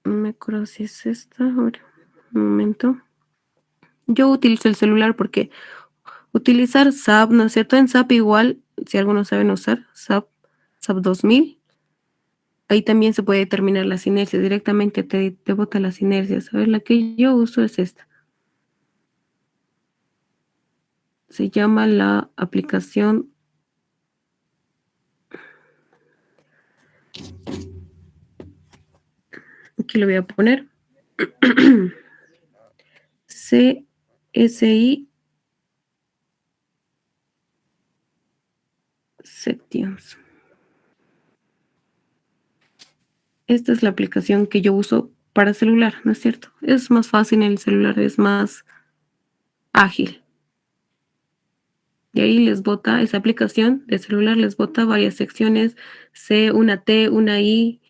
No me acuerdo si es esta. A ver, un momento. Yo utilizo el celular porque utilizar SAP, ¿no es cierto? En SAP igual, si algunos saben usar SAP 2000, ahí también se puede determinar las inercias. Directamente te bota las inercias. A ver, la que yo uso es esta. Se llama la aplicación... Aquí lo voy a poner. CSI Sections. Esta es la aplicación que yo uso para celular, ¿no es cierto? Es más fácil en el celular, es más ágil. Y ahí les bota, esa aplicación de celular les bota varias secciones, C, una T, una I,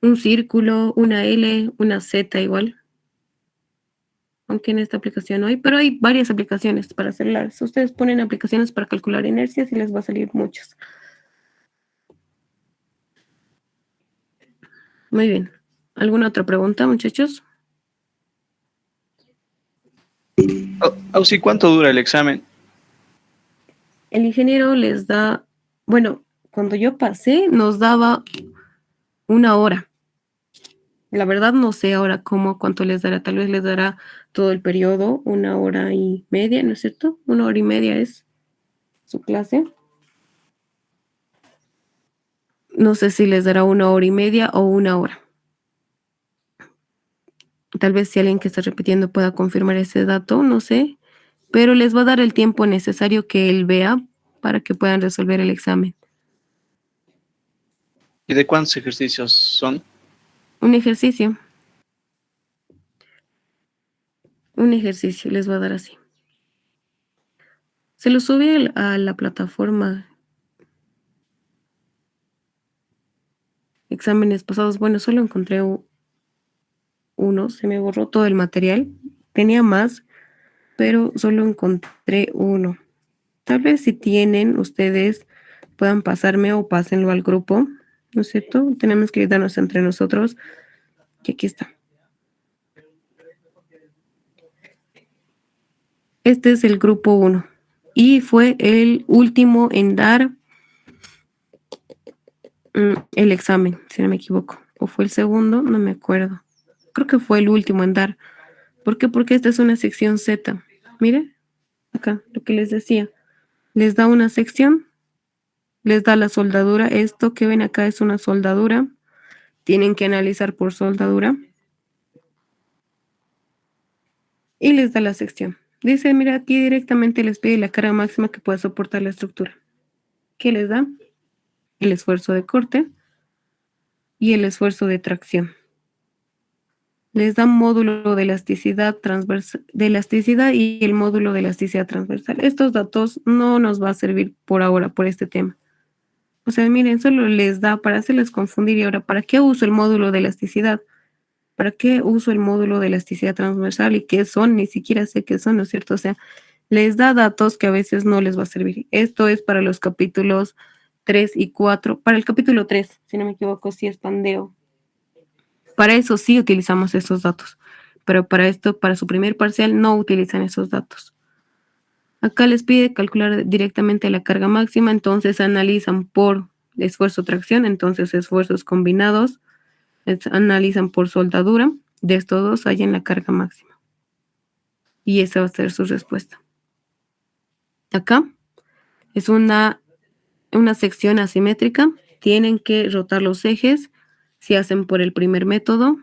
un círculo, una L, una Z igual. Aunque en esta aplicación no hay, pero hay varias aplicaciones para celulares. Ustedes ponen aplicaciones para calcular inercias y les va a salir muchas. Muy bien. ¿Alguna otra pregunta, muchachos? Sí, ¿cuánto dura el examen? El ingeniero les da, bueno, cuando yo pasé nos daba 1 hora. La verdad no sé ahora cuánto les dará. Tal vez les dará todo el periodo, 1 hora y media, ¿no es cierto? 1 hora y media es su clase. No sé si les dará 1 hora y media o 1 hora. Tal vez si alguien que está repitiendo pueda confirmar ese dato, no sé. Pero les va a dar el tiempo necesario que él vea para que puedan resolver el examen. ¿Y de cuántos ejercicios son? Un ejercicio. Un ejercicio les va a dar así. Se lo sube a la plataforma. exámenes pasados, bueno, solo encontré uno, se me borró todo el material. Tenía más, pero solo encontré uno. Tal vez si tienen, ustedes puedan pasarme o pásenlo al grupo, ¿no es cierto? Tenemos que ayudarnos entre nosotros. Y aquí está. Este es el grupo 1 y fue el último en dar el examen, si no me equivoco. O fue el segundo, no me acuerdo. Creo que fue el último en dar. ¿Por qué? Porque esta es una sección Z. Mire, acá, lo que les decía. Les da una sección, les da la soldadura. Esto que ven acá es una soldadura. Tienen que analizar por soldadura. Y les da la sección. Dice, mira, aquí directamente les pide la carga máxima que pueda soportar la estructura. ¿Qué les da? El esfuerzo de corte y el esfuerzo de tracción. Les da un módulo de elasticidad y el módulo de elasticidad transversal. Estos datos no nos va a servir por ahora, por este tema. O sea, miren, solo les da para hacerles confundir. Y ahora, ¿para qué uso el módulo de elasticidad? ¿Para qué uso el módulo de elasticidad transversal? ¿Y qué son? Ni siquiera sé qué son, ¿no es cierto? O sea, les da datos que a veces no les va a servir. Esto es para los capítulos 3 y 4. Para el capítulo 3, si no me equivoco, sí es pandeo. Para eso sí utilizamos esos datos. Pero para esto, para su primer parcial, no utilizan esos datos. Acá les pide calcular directamente la carga máxima, entonces analizan por esfuerzo-tracción, entonces esfuerzos combinados, analizan por soldadura, de estos dos hallan la carga máxima. Y esa va a ser su respuesta. Acá es una sección asimétrica, tienen que rotar los ejes, si hacen por el primer método,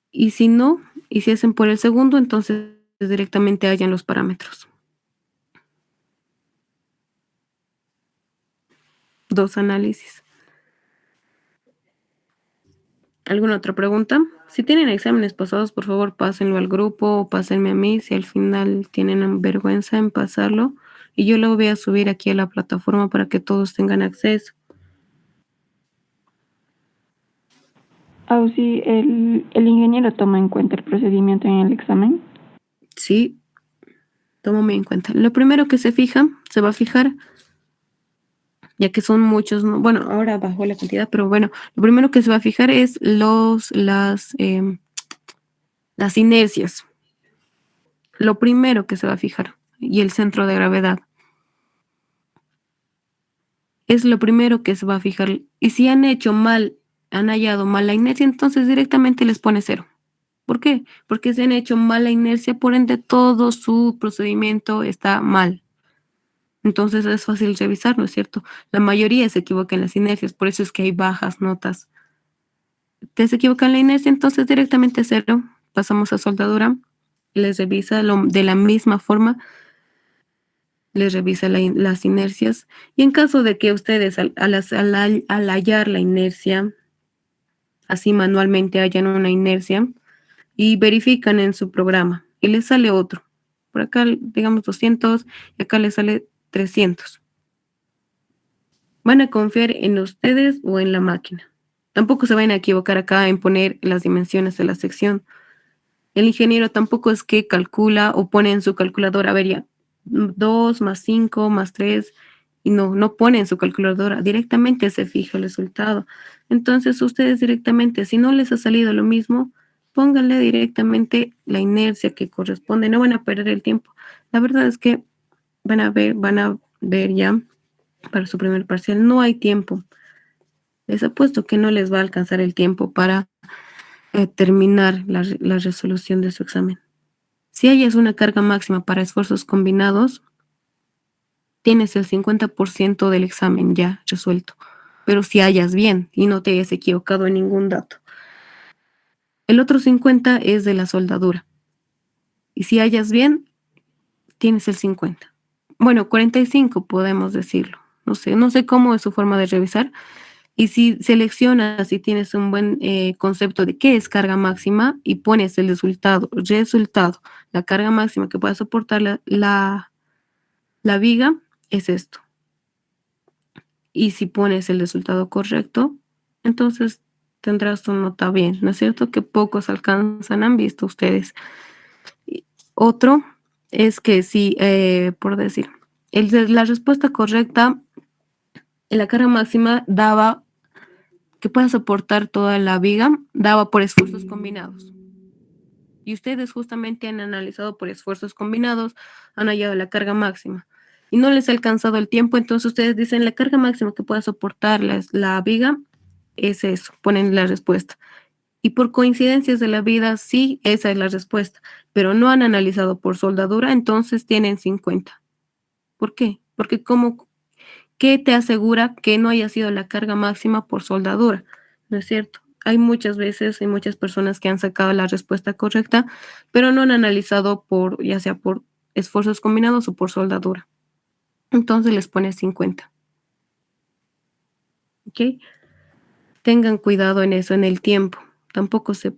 y si no, y si hacen por el segundo, entonces directamente hallan los parámetros. Dos análisis. ¿Alguna otra pregunta? Si tienen exámenes pasados, por favor, pásenlo al grupo o pásenme a mí si al final tienen vergüenza en pasarlo. Y yo lo voy a subir aquí a la plataforma para que todos tengan acceso. Sí, el ingeniero toma en cuenta el procedimiento en el examen. Sí, tómame en cuenta. Lo primero que se va a fijar, ya que son muchos, ¿no? Bueno, ahora bajó la cantidad, pero bueno, lo primero que se va a fijar es las inercias. Lo primero que se va a fijar, y el centro de gravedad. Es lo primero que se va a fijar. Y si han hallado mal la inercia, entonces directamente les pone 0. ¿Por qué? Porque se han hecho mal la inercia, por ende todo su procedimiento está mal. Entonces es fácil revisar, ¿no es cierto? La mayoría se equivoca en las inercias, por eso es que hay bajas notas. Te se equivoca en la inercia, entonces directamente 0. Pasamos a soldadura, les revisa de la misma forma, les revisa las inercias. Y en caso de que ustedes al hallar la inercia, así manualmente hallan una inercia, y verifican en su programa, y les sale otro. Por acá, digamos 200, y acá les sale 300. ¿Van a confiar en ustedes o en la máquina? Tampoco se van a equivocar acá en poner las dimensiones de la sección. El ingeniero tampoco es que calcula o pone en su calculadora, a ver ya, 2 más 5 más 3, y no pone en su calculadora, directamente se fija el resultado. Entonces ustedes directamente, si no les ha salido lo mismo, pónganle directamente la inercia que corresponde, no van a perder el tiempo. La verdad es que van a ver ya para su primer parcial, no hay tiempo. Les apuesto que no les va a alcanzar el tiempo para terminar la resolución de su examen. Si hayas una carga máxima para esfuerzos combinados, tienes el 50% del examen ya resuelto. Pero si hallas bien y no te hayas equivocado en ningún dato. El otro 50 es de la soldadura. Y si hallas bien, tienes el 50. Bueno, 45 podemos decirlo. No sé cómo es su forma de revisar. Y si seleccionas y tienes un buen concepto de qué es carga máxima y pones el resultado, la carga máxima que pueda soportar la viga, es esto. y si pones el resultado correcto, entonces tendrás tu nota bien, ¿no es cierto? Que pocos alcanzan, han visto ustedes. Y otro es que si, por decir, la respuesta correcta, en la carga máxima daba que pueda soportar toda la viga, daba por esfuerzos combinados. Y ustedes justamente han analizado por esfuerzos combinados, han hallado la carga máxima. Y no les ha alcanzado el tiempo, entonces ustedes dicen la carga máxima que pueda soportar la viga es eso, ponen la respuesta. Y por coincidencias de la vida, sí, esa es la respuesta, pero no han analizado por soldadura, entonces tienen 50. ¿Por qué? Porque ¿qué te asegura que no haya sido la carga máxima por soldadura? ¿No es cierto? Hay muchas veces, hay muchas personas que han sacado la respuesta correcta, pero no han analizado ya sea por esfuerzos combinados o por soldadura. Entonces les pones 50. ¿Ok? Tengan cuidado en eso, en el tiempo. Tampoco se